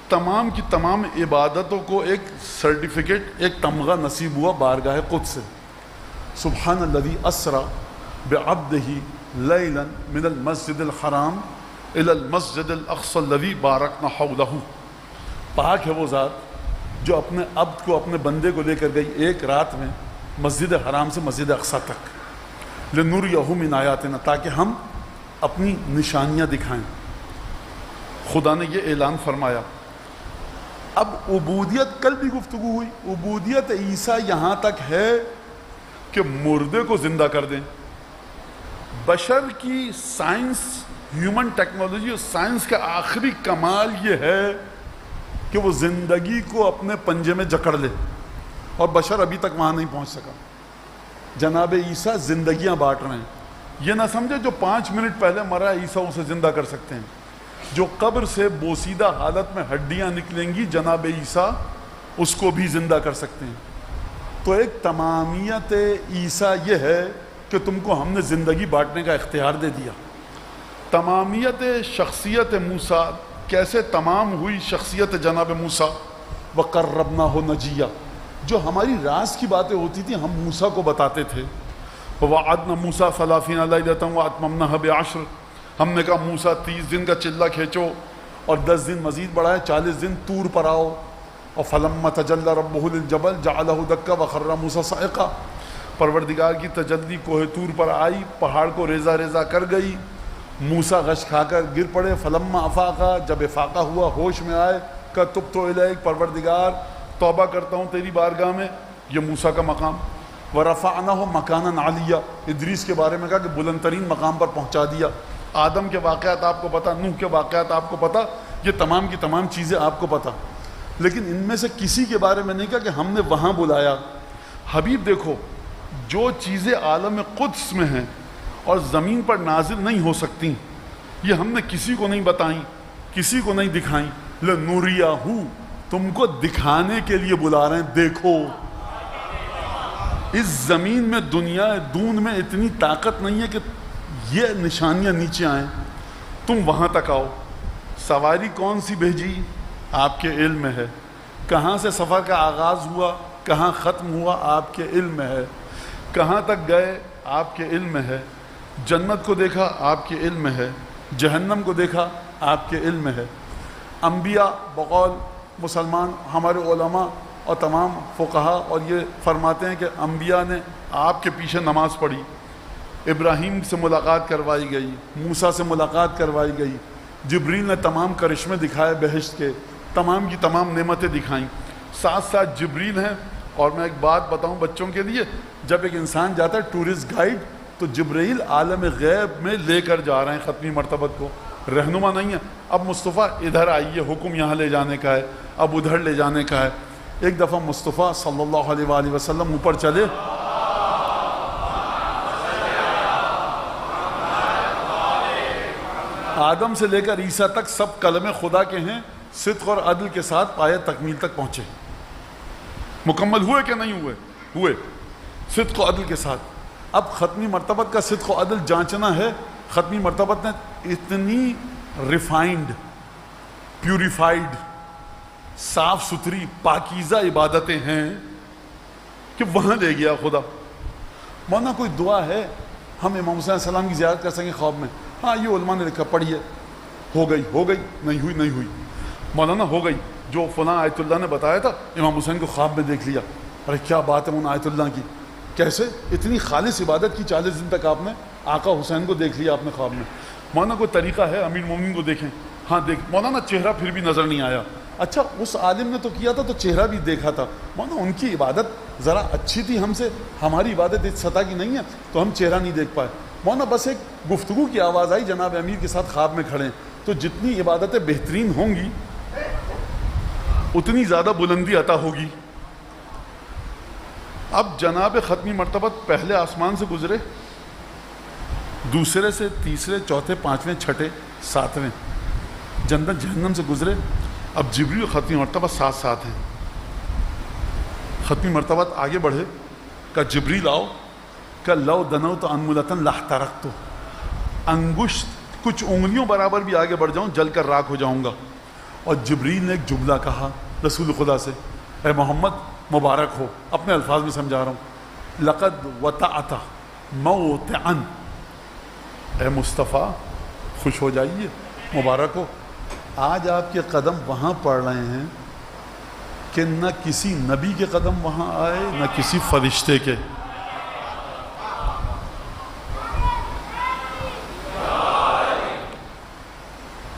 تمام کی تمام عبادتوں کو ایک سرٹیفکیٹ، ایک تمغہ نصیب ہوا بارگاہ قدس سے. سبحان الذی اسری بعبدہ لیلا من المسجد الحرام الی المسجد الاقصی الذی بارکنا حولہ. پاک ہے وہ ذات جو اپنے عبد کو، اپنے بندے کو لے کر گئی ایک رات میں مسجد حرام سے مسجد اقصی تک، لنریہ من آیاتنا، تاکہ ہم اپنی نشانیاں دکھائیں. خدا نے یہ اعلان فرمایا. اب عبودیت، کل بھی گفتگو ہوئی، عبودیت عیسیٰ یہاں تک ہے کہ مردے کو زندہ کر دیں. بشر کی سائنس، ہیومن ٹیکنالوجی اور سائنس کا آخری کمال یہ ہے کہ وہ زندگی کو اپنے پنجے میں جکڑ لے، اور بشر ابھی تک وہاں نہیں پہنچ سکا. جناب عیسیٰ زندگیاں بانٹ رہے ہیں. یہ نہ سمجھے جو 5 منٹ پہلے مرا عیسیٰ اسے زندہ کر سکتے ہیں. جو قبر سے بوسیدہ حالت میں ہڈیاں نکلیں گی جناب عیسیٰ اس کو بھی زندہ کر سکتے ہیں. تو ایک تمامیت عیسیٰ یہ ہے کہ تم کو ہم نے زندگی بانٹنے کا اختیار دے دیا. تمامیت شخصیت موسیٰ، کیسے تمام ہوئی شخصیت جناب موسیٰ؟ وَقَرَّبْنَاهُ نَجِيًّا، جو ہماری راز کی باتیں ہوتی تھیں ہم موسیٰ کو بتاتے تھے. وَوَعَدْنَا مُوسَىٰ 30 لَيْلَةً وَأَتْمَمْنَاهَا ب10. ہم نے کہا موسیٰ 30 دن کا چلہ کھینچو اور 10 دن مزید بڑھائے، 40 دن طور پر آؤ. اور فَلَمَّا تَجَلَّى رَبُّهُ لِلْجَبَلِ جَعَلَهُ دَكًّا وَخَرَّ مُوسَىٰ صَعِقًا. پروردگار کی تجلی کوہ طور پر آئی، پہاڑ کو ریزہ ریزہ کر گئی. موسیٰ غش کھا کر گر پڑے. فَلَمَّا أَفَاقَ، جب افاقہ ہوا، ہوش میں آئے، کہ تُبْتُ إِلَيْكَ، پروردگار توبہ کرتا ہوں تیری بارگاہ میں. یہ موسیٰ کا مقام. وَرَفَعْنَاهُ مَكَانًا عَلِيًّا، ادریس کے بارے میں کہا کہ بلند ترین مقام پر پہنچا دیا. آدم کے واقعات آپ کو پتہ، نوح کے واقعات آپ کو پتہ، یہ تمام کی تمام چیزیں آپ کو پتہ. لیکن ان میں سے کسی کے بارے میں نہیں کہا کہ ہم نے وہاں بلایا. حبیب دیکھو، جو چیزیں عالم قدس میں ہیں اور زمین پر نازل نہیں ہو سکتی، یہ ہم نے کسی کو نہیں بتائیں، کسی کو نہیں دکھائیں. لَنُرِيَهُ، تم کو دکھانے کے لیے بلا رہے ہیں. دیکھو اس زمین میں، دنیا دون میں اتنی طاقت نہیں ہے کہ یہ نشانیاں نیچے آئیں. تم وہاں تک آؤ. سواری کون سی بھیجی آپ کے علم میں ہے. کہاں سے سفر کا آغاز ہوا، کہاں ختم ہوا آپ کے علم میں ہے. کہاں تک گئے آپ کے علم میں ہے. جنت کو دیکھا آپ کے علم میں ہے، جہنم کو دیکھا آپ کے علم میں ہے. انبیاء بقول مسلمان، ہمارے علماء اور تمام فقہا اور یہ فرماتے ہیں کہ انبیاء نے آپ کے پیچھے نماز پڑھی. ابراہیم سے ملاقات کروائی گئی، موسیٰ سے ملاقات کروائی گئی. جبریل نے تمام کرشمے دکھائے بہشت کے، تمام کی تمام نعمتیں دکھائیں. ساتھ ساتھ جبریل ہیں. اور میں ایک بات بتاؤں بچوں کے لیے، جب ایک انسان جاتا ہے ٹورسٹ گائیڈ تو جبریل عالم غیب میں لے کر جا رہے ہیں ختمی مرتبت کو، رہنما نہیں ہے. اب مصطفیٰ ادھر آئیے، حکم یہاں لے جانے کا ہے، اب ادھر لے جانے کا ہے. ایک دفعہ مصطفیٰ صلی اللہ علیہ وآلہ وسلم اوپر چلے، آدم سے لے کر عیسیٰ تک سب کلمے خدا کے ہیں، صدق اور عدل کے ساتھ پایہ تکمیل تک پہنچے. مکمل ہوئے کہ نہیں ہوئے؟ ہوئے، صدق و عدل کے ساتھ۔ اب ختمی مرتبت کا صدق و عدل جانچنا ہے۔ ختمی مرتبت نے اتنی ریفائنڈ، پیوریفائڈ، صاف ستھری، پاکیزہ عبادتیں ہیں کہ وہاں لے گیا خدا۔ مولانا کوئی دعا ہے ہم امام حسین علیہ السلام کی زیارت کر سکیں خواب میں؟ ہاں یہ علماء نے لکھا، پڑھیے۔ ہو گئی، ہو گئی، نہیں ہوئی، نہیں ہوئی۔ مولانا ہو گئی، جو فلاں آیت اللہ نے بتایا تھا امام حسین کو خواب میں دیکھ لیا۔ ارے کیا بات ہے ان آیت اللہ کی، کیسے اتنی خالص عبادت کی 40 دن تک آپ نے، آقا حسین کو دیکھ لیا آپ نے خواب میں۔ مولانا کوئی طریقہ ہے امیر مومنین کو دیکھیں؟ ہاں دیکھ۔ مولانا چہرہ پھر بھی نظر نہیں آیا۔ اچھا اس عالم نے تو کیا تھا تو چہرہ بھی دیکھا تھا۔ مولانا ان کی عبادت ذرا اچھی تھی ہم سے، ہماری عبادت اس سطح کی نہیں ہے تو ہم چہرہ نہیں دیکھ پائے۔ مولانا بس ایک گفتگو کی آواز آئی، جناب امیر کے ساتھ خواب میں کھڑے ہیں، تو جتنی عبادتیں بہترین ہوں گی اتنی زیادہ بلندی عطا ہوگی۔ اب جناب ختمی مرتبت پہلے آسمان سے گزرے، دوسرے سے، تیسرے، چوتھے، پانچویں، چھٹے، ساتویں، جنت جہنم سے گزرے۔ اب جبریل ختمی مرتبت ساتھ ساتھ ہیں۔ ختمی مرتبت آگے بڑھے، کہ جبریل آؤ، کہ لو دنوت انملتن لاحترقت، انگشت کچھ انگلیوں برابر بھی آگے بڑھ جاؤں جل کر راکھ ہو جاؤں گا۔ اور جبریل نے ایک جملہ کہا رسول خدا سے، اے محمد مبارک ہو، اپنے الفاظ میں سمجھا رہا ہوں، لقد وطعت موطعا، اے مصطفیٰ خوش ہو جائیے، مبارک ہو، آج آپ کے قدم وہاں پڑ رہے ہیں کہ نہ کسی نبی کے قدم وہاں آئے نہ کسی فرشتے کے۔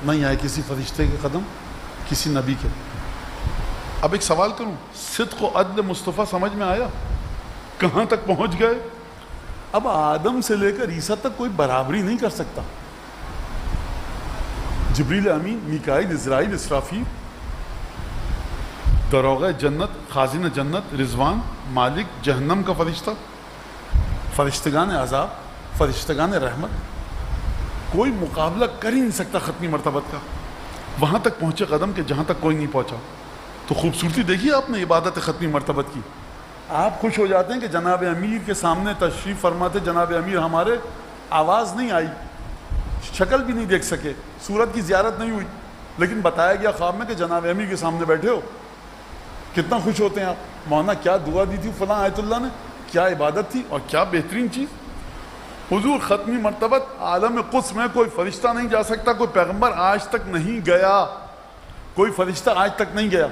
نہیں آئے کسی فرشتے کے قدم، کسی نبی کے۔ اب ایک سوال کروں، صدق و عدل مصطفیٰ سمجھ میں آیا؟ کہاں تک پہنچ گئے؟ اب آدم سے لے کر عیسیٰ تک کوئی برابری نہیں کر سکتا۔ جبریل امین، میکائیل، اسرائیل، اسرافیل، دروغہ جنت، خازن جنت، رضوان، مالک جہنم کا فرشتہ، فرشتگان عذاب، فرشتگان رحمت، کوئی مقابلہ کر ہی نہیں سکتا ختمی مرتبت کا۔ وہاں تک پہنچے قدم کہ جہاں تک کوئی نہیں پہنچا۔ تو خوبصورتی دیکھیے آپ نے عبادت ختمی مرتبت کی۔ آپ خوش ہو جاتے ہیں کہ جناب امیر کے سامنے تشریف فرماتے، جناب امیر ہمارے، آواز نہیں آئی، شکل بھی نہیں دیکھ سکے، صورت کی زیارت نہیں ہوئی، لیکن بتایا گیا خواب میں کہ جناب امیر کے سامنے بیٹھے ہو۔ کتنا خوش ہوتے ہیں آپ، مولانا کیا دعا دی تھی فلاں آیت اللہ نے، کیا عبادت تھی اور کیا بہترین چیز۔ حضور ختمی مرتبت عالم قدس میں کوئی فرشتہ نہیں جا سکتا، کوئی پیغمبر آج تک نہیں گیا، کوئی فرشتہ آج تک نہیں گیا۔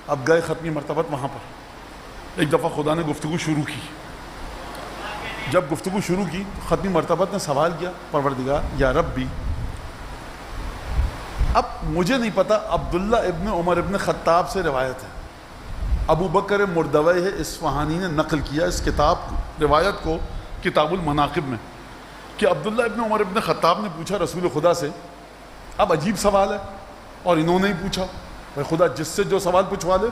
اب گئے ختمی مرتبت وہاں پر۔ ایک دفعہ خدا نے گفتگو شروع کی۔ جب گفتگو شروع کی تو ختمی مرتبت نے سوال کیا، پروردگار یا ربی، اب مجھے نہیں پتا، عبداللہ ابن عمر ابن خطاب سے روایت ہے، ابو بکر مردویہ اصفہانی نے نقل کیا اس کتاب روایت کو کتاب المناقب میں، کہ عبداللہ ابن عمر ابن خطاب نے پوچھا رسول خدا سے۔ اب عجیب سوال ہے اور انہوں نے ہی پوچھا، بھائی خدا جس سے جو سوال پوچھوا لے،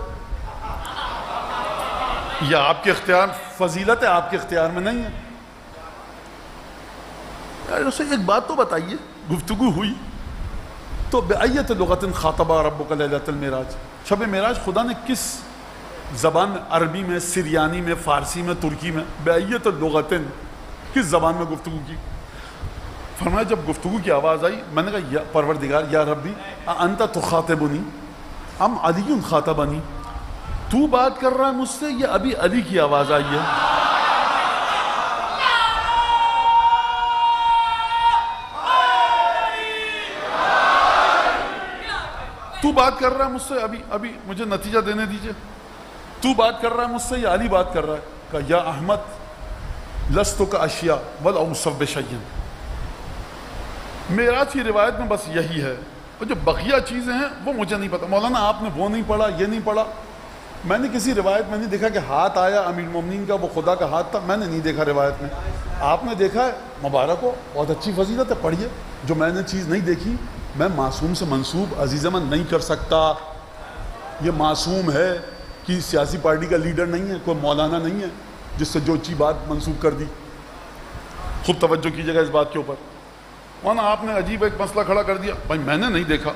یا آپ کے اختیار، فضیلت ہے آپ کے اختیار میں نہیں ہے۔ یار اسے ایک بات تو بتائیے، گفتگو ہوئی تو بأیۃ لغۃ خاطب ربک لیلۃ المعراج، شب معراج خدا نے کس زبان میں، عربی میں، سریانی میں، فارسی میں، ترکی میں، بأیۃ لغۃ کس زبان میں گفتگو کی؟ فرمایا جب گفتگو کی آواز آئی میں نے کہا یا پروردگار یا ربی انت تخاطبنی ام علی خاطبنی، تو بات کر رہا ہے مجھ سے یا ابھی علی کی آواز آئی ہے؟ تو بات کر رہا ہے مجھ سے، ابھی مجھے نتیجہ دینے دیجئے، تو بات کر رہا ہے مجھ سے یا علی بات کر رہا ہے؟ کہا یا احمد لست کا اشیاء والاوصف بشیء۔ معراج کی روایت میں بس یہی ہے، اور جو بقیہ چیزیں ہیں وہ مجھے نہیں پتا۔ مولانا آپ نے وہ نہیں پڑھا، یہ نہیں پڑھا، میں نے کسی روایت میں نہیں دیکھا کہ ہاتھ آیا امیر المومنین کا، وہ خدا کا ہاتھ تھا، میں نے نہیں دیکھا روایت میں۔ آپ نے دیکھا ہے، مبارک ہو، بہت اچھی فضیلت ہے، پڑھیے۔ جو میں نے چیز نہیں دیکھی میں معصوم سے منسوب عزیز من نہیں کر سکتا۔ یہ معصوم ہے کہ سیاسی پارٹی کا لیڈر نہیں ہے، کوئی مولانا نہیں ہے جس سے جو چیز بات منسوب کر دی۔ خوب توجہ کیجیے گا اس بات کے اوپر۔ مولانا آپ نے عجیب ایک مسئلہ کھڑا کر دیا، بھائی میں نے نہیں دیکھا،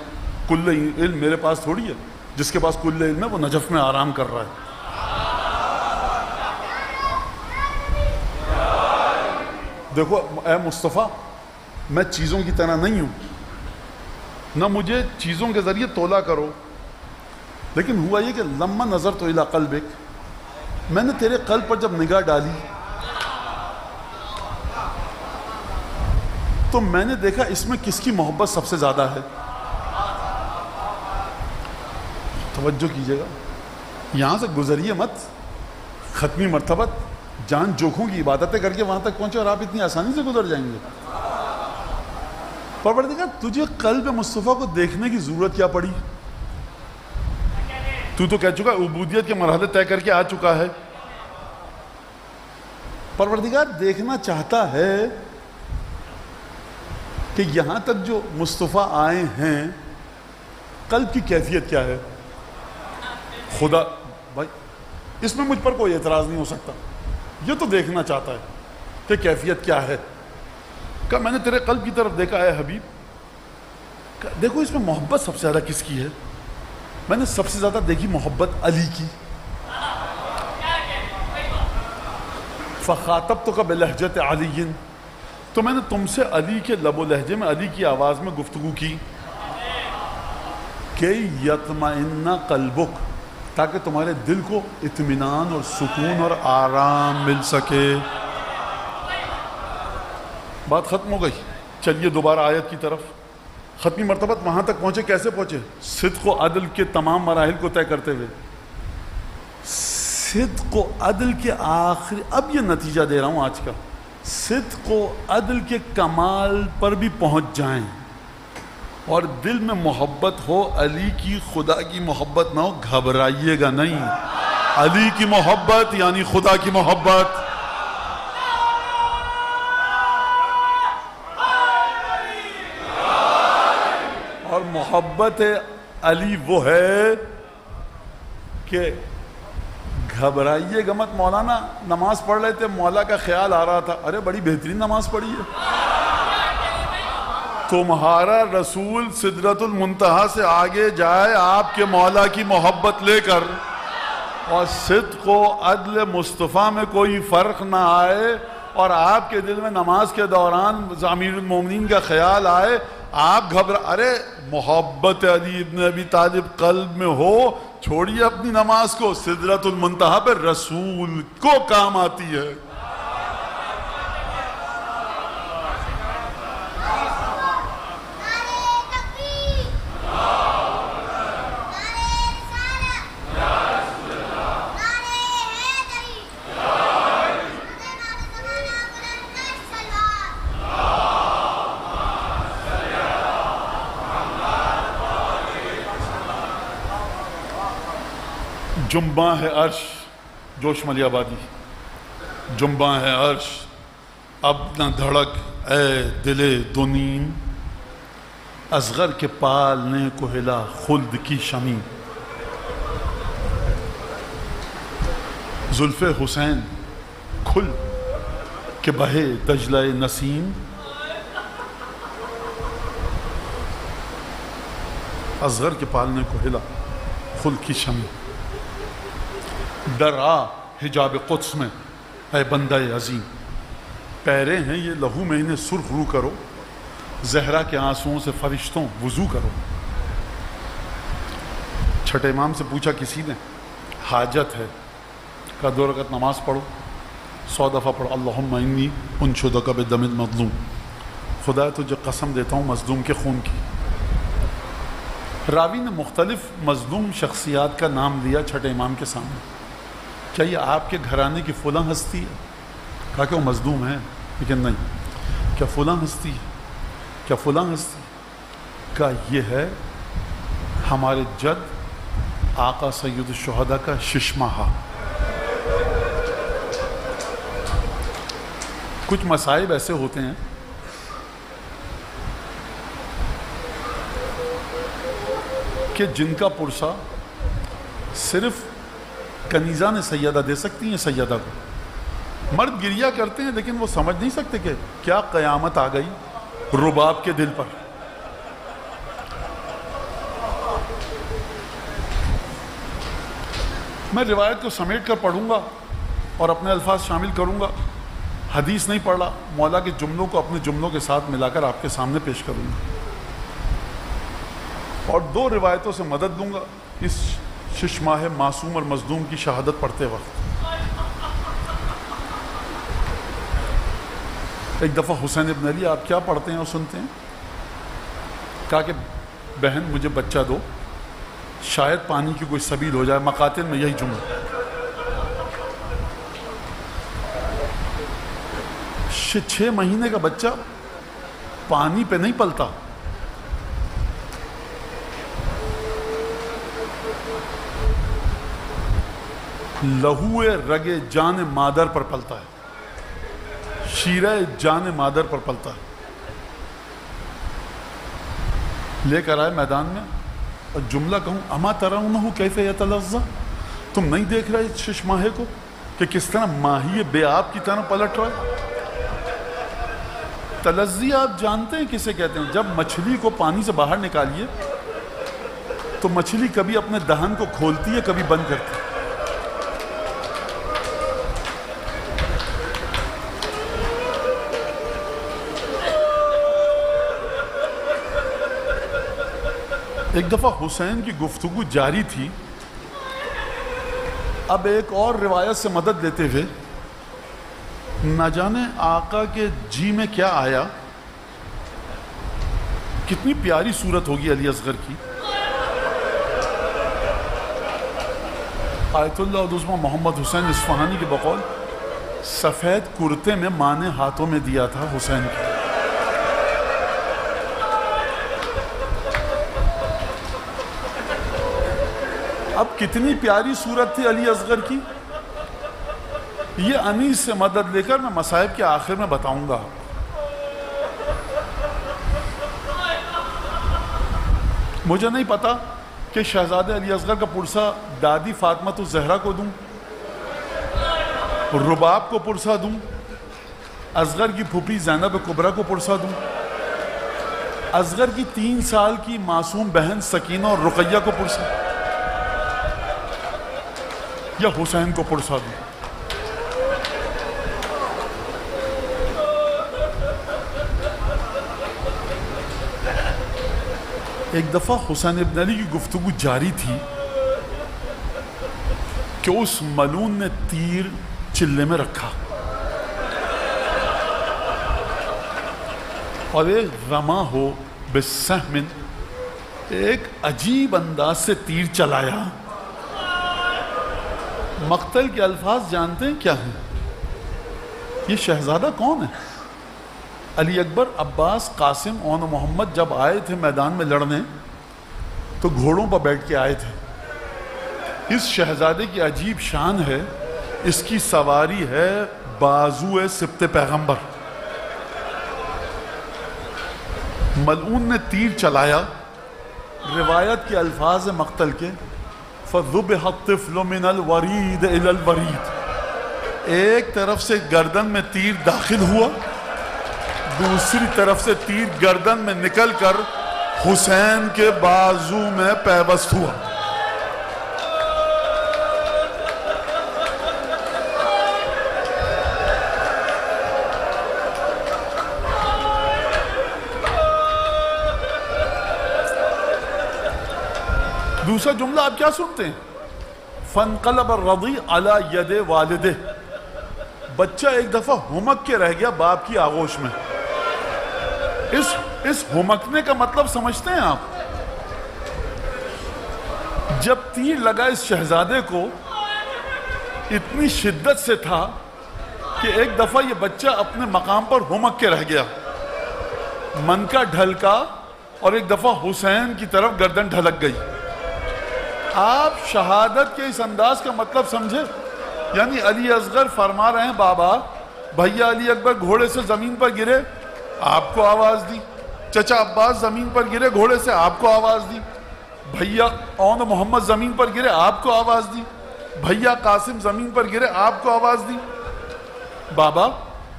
کل علم میرے پاس تھوڑی ہے، جس کے پاس کل علم ہے وہ نجف میں آرام کر رہا ہے۔ دیکھو اے مصطفیٰ، میں چیزوں کی طرح نہیں ہوں، نہ مجھے چیزوں کے ذریعے تولا کرو، لیکن ہوا یہ کہ لما نظر تو الی قلبک، میں نے تیرے قلب پر جب نگاہ ڈالی تو میں نے دیکھا اس میں کس کی محبت سب سے زیادہ ہے۔ توجہ کیجئے گا، یہاں سے گزریے مت، ختمی مرتبہ جان جوکھوں کی عبادتیں کر کے وہاں تک پہنچے اور آپ اتنی آسانی سے گزر جائیں گے۔ پروردگار تجھے قلب مصطفیٰ کو دیکھنے کی ضرورت کیا پڑی؟ تو کہہ چکا عبودیت کے مرحلے طے کر کے آ چکا ہے۔ پروردگار دیکھنا چاہتا ہے کہ یہاں تک جو مصطفیٰ آئے ہیں قلب کی کیفیت کیا ہے۔ خدا بھائی اس میں مجھ پر کوئی اعتراض نہیں ہو سکتا، یہ تو دیکھنا چاہتا ہے کہ کیفیت کیا ہے۔ کہ میں نے تیرے قلب کی طرف دیکھا ہے حبیب، دیکھو اس میں محبت سب سے زیادہ کس کی ہے؟ میں نے سب سے زیادہ دیکھی محبت علی کی۔ فخاطبتک بلہجۃ علی، تو میں نے تم سے علی کے لب و لہجے میں، علی کی آواز میں گفتگو کی کہ یطمئن قلبک، تاکہ تمہارے دل کو اطمینان اور سکون اور آرام مل سکے۔ بات ختم ہو گئی، چلیے دوبارہ آیت کی طرف۔ ختمی مرتبہ وہاں تک پہنچے، کیسے پہنچے؟ صدق و عدل کے تمام مراحل کو طے کرتے ہوئے، صدق و عدل کے آخری، اب یہ نتیجہ دے رہا ہوں آج کا، صدق و عدل کے کمال پر بھی پہنچ جائیں اور دل میں محبت ہو علی کی، خدا کی محبت نہ ہو، گھبرائیے گا نہیں۔ علی کی محبت یعنی خدا کی محبت۔ اور محبت علی وہ ہے کہ گھبرائیے گا مت۔ مولانا نماز پڑھ رہے تھے، مولا کا خیال آ رہا تھا، ارے بڑی بہترین نماز پڑھی ہے، تمہارا رسول سدرۃ المنتہا سے آگے جائے آپ کے مولا کی محبت لے کر، اور صدق و عدل مصطفیٰ میں کوئی فرق نہ آئے، اور آپ کے دل میں نماز کے دوران امیر المومنین کا خیال آئے، آپ ارے محبت علی ابن ابی طالب قلب میں ہو، چھوڑیے اپنی نماز کو، سدرۃ المنتہا پہ رسول کو کام آتی ہے۔ جنباں ہے عرش، جوش ملی آبادی، جنباں ہے عرش، اب نہ دھڑک اے دل دونیم، اصغر کے پالنے کو ہلا خلد کی شمی، زلف حسین کھل کے بہے دجلہ نسیم، اصغر کے پالنے کو ہلا خلد کی شمی، در آ حجاب قدس میں اے بندہ عظیم، پیرے ہیں یہ لہو میں انہیں سرخ رو کرو، زہرا کے آنسوؤں سے فرشتوں وضو کرو۔ چھٹے امام سے پوچھا کسی نے، حاجت ہے، کہا 2 رکعت نماز پڑھو، 100 دفعہ پڑھو اللہم انی انشدک بدم المظلوم، خدا تجھے قسم دیتا ہوں مظلوم کے خون کی۔ راوی نے مختلف مظلوم شخصیات کا نام لیا چھٹے امام کے سامنے، کیا یہ آپ کے گھرانے کی فلاں ہستی ہے؟ کہا کہ وہ مظلوم ہے، لیکن نہیں، کیا فلاں ہستی ہے؟ کیا فلاں ہستی؟ کہا یہ ہے ہمارے جد آقا سید الشہداء کا ششماہا۔ کچھ مصائب ایسے ہوتے ہیں کہ جن کا پرسہ صرف کنیزہ نے سیدہ دے سکتی ہیں سیدہ کو، مرد گریہ کرتے ہیں لیکن وہ سمجھ نہیں سکتے کہ کیا قیامت آ گئی رباب کے دل پر۔ میں روایت کو سمیٹ کر پڑھوں گا اور اپنے الفاظ شامل کروں گا۔ حدیث نہیں پڑھ رہا، مولا کے جملوں کو اپنے جملوں کے ساتھ ملا کر آپ کے سامنے پیش کروں گا، اور 2 روایتوں سے مدد دوں گا اس 6 ماہ معصوم اور مظلوم کی شہادت پڑھتے وقت۔ ایک دفعہ حسین ابن علی آپ کیا پڑھتے ہیں اور سنتے ہیں؟ کہا کہ بہن مجھے بچہ دو، شاید پانی کی کوئی سبیل ہو جائے، مقاتل میں یہی جملہ۔ 6 مہینے کا بچہ پانی پہ نہیں پلتا، لہو رگ جان مادر پر پلتا ہے، شیرہ جان مادر پر پلتا ہے۔ لے کر آئے میدان میں اور جملہ کہوں اما ترونہ کیف یتلظی، تم نہیں دیکھ رہے 6 ماہے کو کہ کس طرح ماہی بے آب کی طرح پلٹ رہا ہے؟ تلظی آپ جانتے ہیں کسے کہتے ہیں؟ جب مچھلی کو پانی سے باہر نکالیے تو مچھلی کبھی اپنے دہن کو کھولتی ہے کبھی بند کرتی ہے۔ ایک دفعہ حسین کی گفتگو جاری تھی، اب ایک اور روایت سے مدد لیتے ہوئے نہ جانے آقا کے جی میں کیا آیا، کتنی پیاری صورت ہوگی علی اصغر کی۔ آیت اللہ عظمہ محمد حسین اصفہانی کے بقول سفید کرتے میں ماں نے ہاتھوں میں دیا تھا حسین کے۔ اب کتنی پیاری صورت تھی علی اصغر کی، یہ انیس سے مدد لے کر میں مصائب کے آخر میں بتاؤں گا۔ مجھے نہیں پتا کہ شہزادے علی اصغر کا پرسہ دادی فاطمہ الزہرا کو دوں، رباب کو پرسہ دوں، اصغر کی پھوپھی زینب کبریٰ کو پرسہ دوں، اصغر کی 3 سال کی معصوم بہن سکینہ اور رقیہ کو پرسہ، یا حسین کو پرسہ دوں۔ ایک دفعہ حسین ابن علی کی گفتگو جاری تھی کہ اس ملعون نے تیر چلے میں رکھا اور ایک رما ہو بسہم، ایک عجیب انداز سے تیر چلایا۔ مقتل کے الفاظ جانتے ہیں کیا ہیں؟ یہ شہزادہ کون ہے؟ علی اکبر، عباس، قاسم اور محمد جب آئے تھے میدان میں لڑنے تو گھوڑوں پر بیٹھ کے آئے تھے۔ اس شہزادے کی عجیب شان ہے، اس کی سواری ہے بازو سبط پیغمبر۔ ملعون نے تیر چلایا، روایت کے الفاظ مقتل کے فَذُبِحَ الطِّفْلُ مِنَ الْوَرِيدِ إِلَى الْوَرِيدِ، ایک طرف سے گردن میں تیر داخل ہوا، دوسری طرف سے تیر گردن میں نکل کر حسین کے بازو میں پیوست ہوا۔ دوسرا جملہ آپ کیا سنتے ہیں؟ فَانْقَلَبَ الرَّضِيعُ عَلَى يَدِ وَالِدِهِ، بچہ ایک دفعہ ہمک کے رہ گیا باپ کی آغوش میں۔ اس ہمکنے کا مطلب سمجھتے ہیں آپ؟ جب تیر لگا اس شہزادے کو اتنی شدت سے تھا کہ ایک دفعہ یہ بچہ اپنے مقام پر ہمک کے رہ گیا، من کا ڈھلکا اور ایک دفعہ حسین کی طرف گردن ڈھلک گئی۔ آپ شہادت کے اس انداز کا مطلب سمجھے؟ یعنی علی اصغر فرما رہے ہیں بابا بھیا علی اکبر گھوڑے سے زمین پر گرے، آپ کو آواز دی، چچا عباس زمین پر گرے گھوڑے سے، آپ کو آواز دی، بھیا اون محمد زمین پر گرے، آپ کو آواز دی، بھیا قاسم زمین پر گرے، آپ کو آواز دی۔ بابا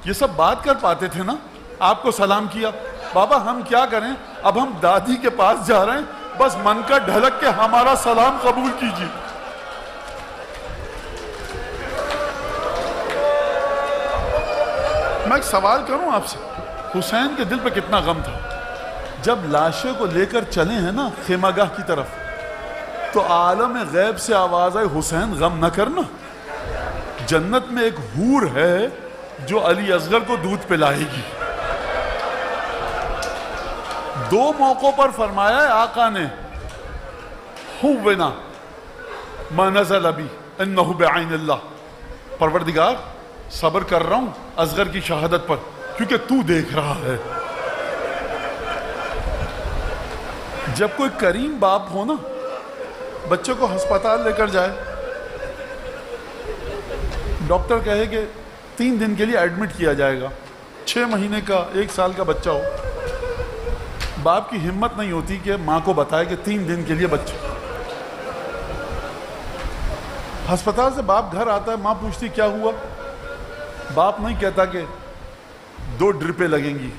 یہ سب بات کر پاتے تھے نا، آپ کو سلام کیا، بابا ہم کیا کریں، اب ہم دادی کے پاس جا رہے ہیں، بس من کا ڈھلک کے ہمارا سلام قبول کیجیے۔ میں ایک سوال کروں آپ سے، حسین کے دل پہ کتنا غم تھا؟ جب لاشیں کو لے کر چلے ہیں نا خیمہ گاہ کی طرف، تو عالم غیب سے آواز آئی حسین غم نہ کرنا، جنت میں ایک حور ہے جو علی اصغر کو دودھ پلائے گی۔ دو موقعوں پر فرمایا ہے آقا نے، ہونا ما نزل بی انہ بعین اللہ، پروردگار صبر کر رہا ہوں اصغر کی شہادت پر کیونکہ تو دیکھ رہا ہے۔ جب کوئی کریم باپ ہو نا، بچے کو ہسپتال لے کر جائے، ڈاکٹر کہے کہ 3 دن کے لیے ایڈمٹ کیا جائے گا، 6 مہینے کا 1 سال کا بچہ ہو، باپ کی ہمت نہیں ہوتی کہ ماں کو بتائے کہ 3 دن کے لیے بچہ۔ ہسپتال سے باپ گھر آتا ہے، ماں پوچھتی کیا ہوا؟ باپ نہیں کہتا کہ 2 ڈرپیں لگیں گی،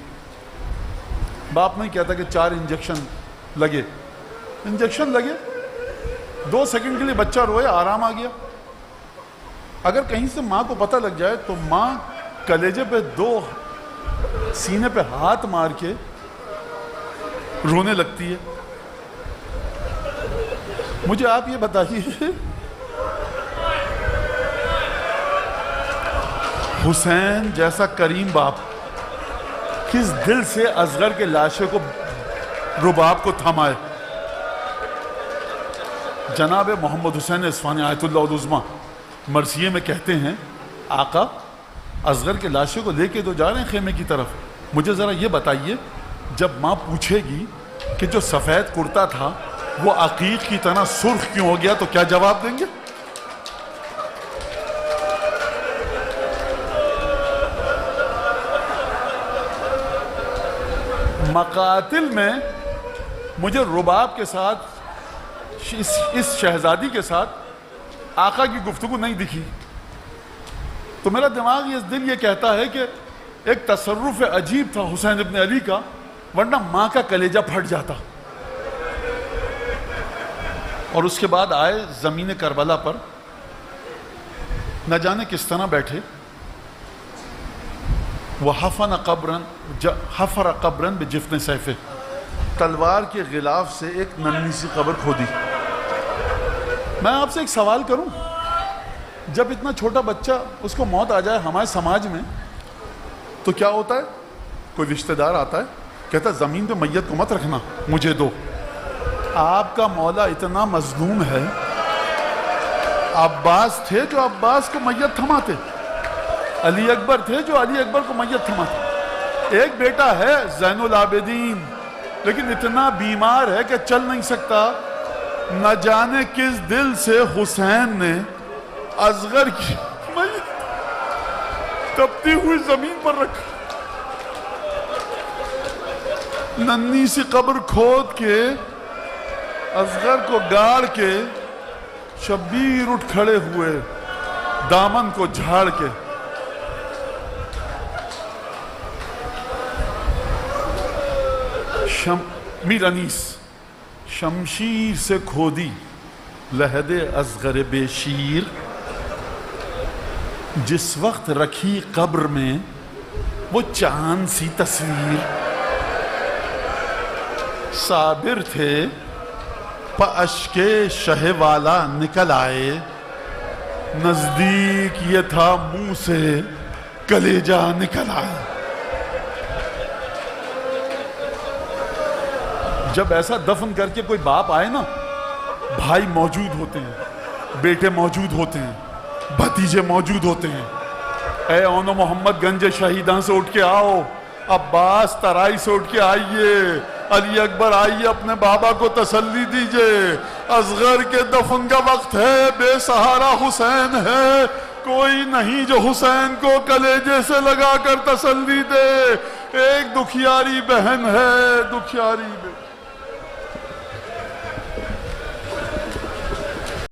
باپ نہیں کہتا کہ 4 انجیکشن لگے، انجیکشن لگے 2 سیکنڈ کے لیے بچہ روئے، آرام آ گیا۔ اگر کہیں سے ماں کو پتہ لگ جائے تو ماں کلیجے پہ 2 سینے پہ ہاتھ مار کے رونے لگتی ہے۔ مجھے آپ یہ بتائیے، حسین جیسا کریم باپ کس دل سے اصغر کے لاشے کو رباب کو تھمائے؟ جناب محمد حسین اصفہانی آیت اللہ العظمیٰ مرثیے میں کہتے ہیں، آقا اصغر کے لاشے کو لے کے تو جا رہے ہیں خیمے کی طرف، مجھے ذرا یہ بتائیے جب ماں پوچھے گی کہ جو سفید کرتا تھا وہ عقیق کی طرح سرخ کیوں ہو گیا تو کیا جواب دیں گے؟ مقاتل میں مجھے رباب کے ساتھ اس شہزادی کے ساتھ آقا کی گفتگو نہیں دکھی، تو میرا دماغ یہ دل یہ کہتا ہے کہ ایک تصرف عجیب تھا حسین ابن علی کا، ورنہ ماں کا کلیجہ پھٹ جاتا۔ اور اس کے بعد آئے زمین کربلا پر، نہ جانے کس طرح بیٹھے، وَحَفَرَ قَبْرًا بِجِفْنِ سَيْفِهِ، تلوار کے غلاف سے ایک ننھی سی قبر کھودی۔ میں آپ سے ایک سوال کروں، جب اتنا چھوٹا بچہ اس کو موت آ جائے ہمارے سماج میں تو کیا ہوتا ہے؟ کوئی رشتہ دار آتا ہے کہتا ہے زمین پہ میت کو مت رکھنا، مجھے دو۔ آپ کا مولا اتنا مظلوم ہے، عباس تھے جو عباس کو میت تھماتے، علی اکبر تھے جو علی اکبر کو میت تھماتے، ایک بیٹا ہے زین العابدین لیکن اتنا بیمار ہے کہ چل نہیں سکتا، نہ جانے کس دل سے حسین نے اصغر کی میت تپتی ہوئی زمین پر رکھا، ننھی سی قبر کھود کے اصغر کو گاڑ کے شبیر اٹھ کھڑے ہوئے دامن کو جھاڑ کے۔ میر انیس، شمشیر سے کھودی لحد اصغر بے شیر، جس وقت رکھی قبر میں وہ چاند سی تصویر، صابر تھے پاشک شہ والا نکل آئے، نزدیک یہ تھا منہ سے کلیجہ نکل آئے۔ جب ایسا دفن کر کے کوئی باپ آئے نا، بھائی موجود ہوتے ہیں، بیٹے موجود ہوتے ہیں، بھتیجے موجود ہوتے ہیں، اے اون محمد گنج شہیداں سے اٹھ کے آؤ، عباس ترائی سے اٹھ کے آئیے، علی اکبر آئیے، اپنے بابا کو تسلی دیجئے، اصغر کے دفن کا وقت ہے، بے سہارا حسین ہے، کوئی نہیں جو حسین کو کلیجے سے لگا کر تسلی دے، ایک دکھیاری بہن ہے، دکھیاری بہن۔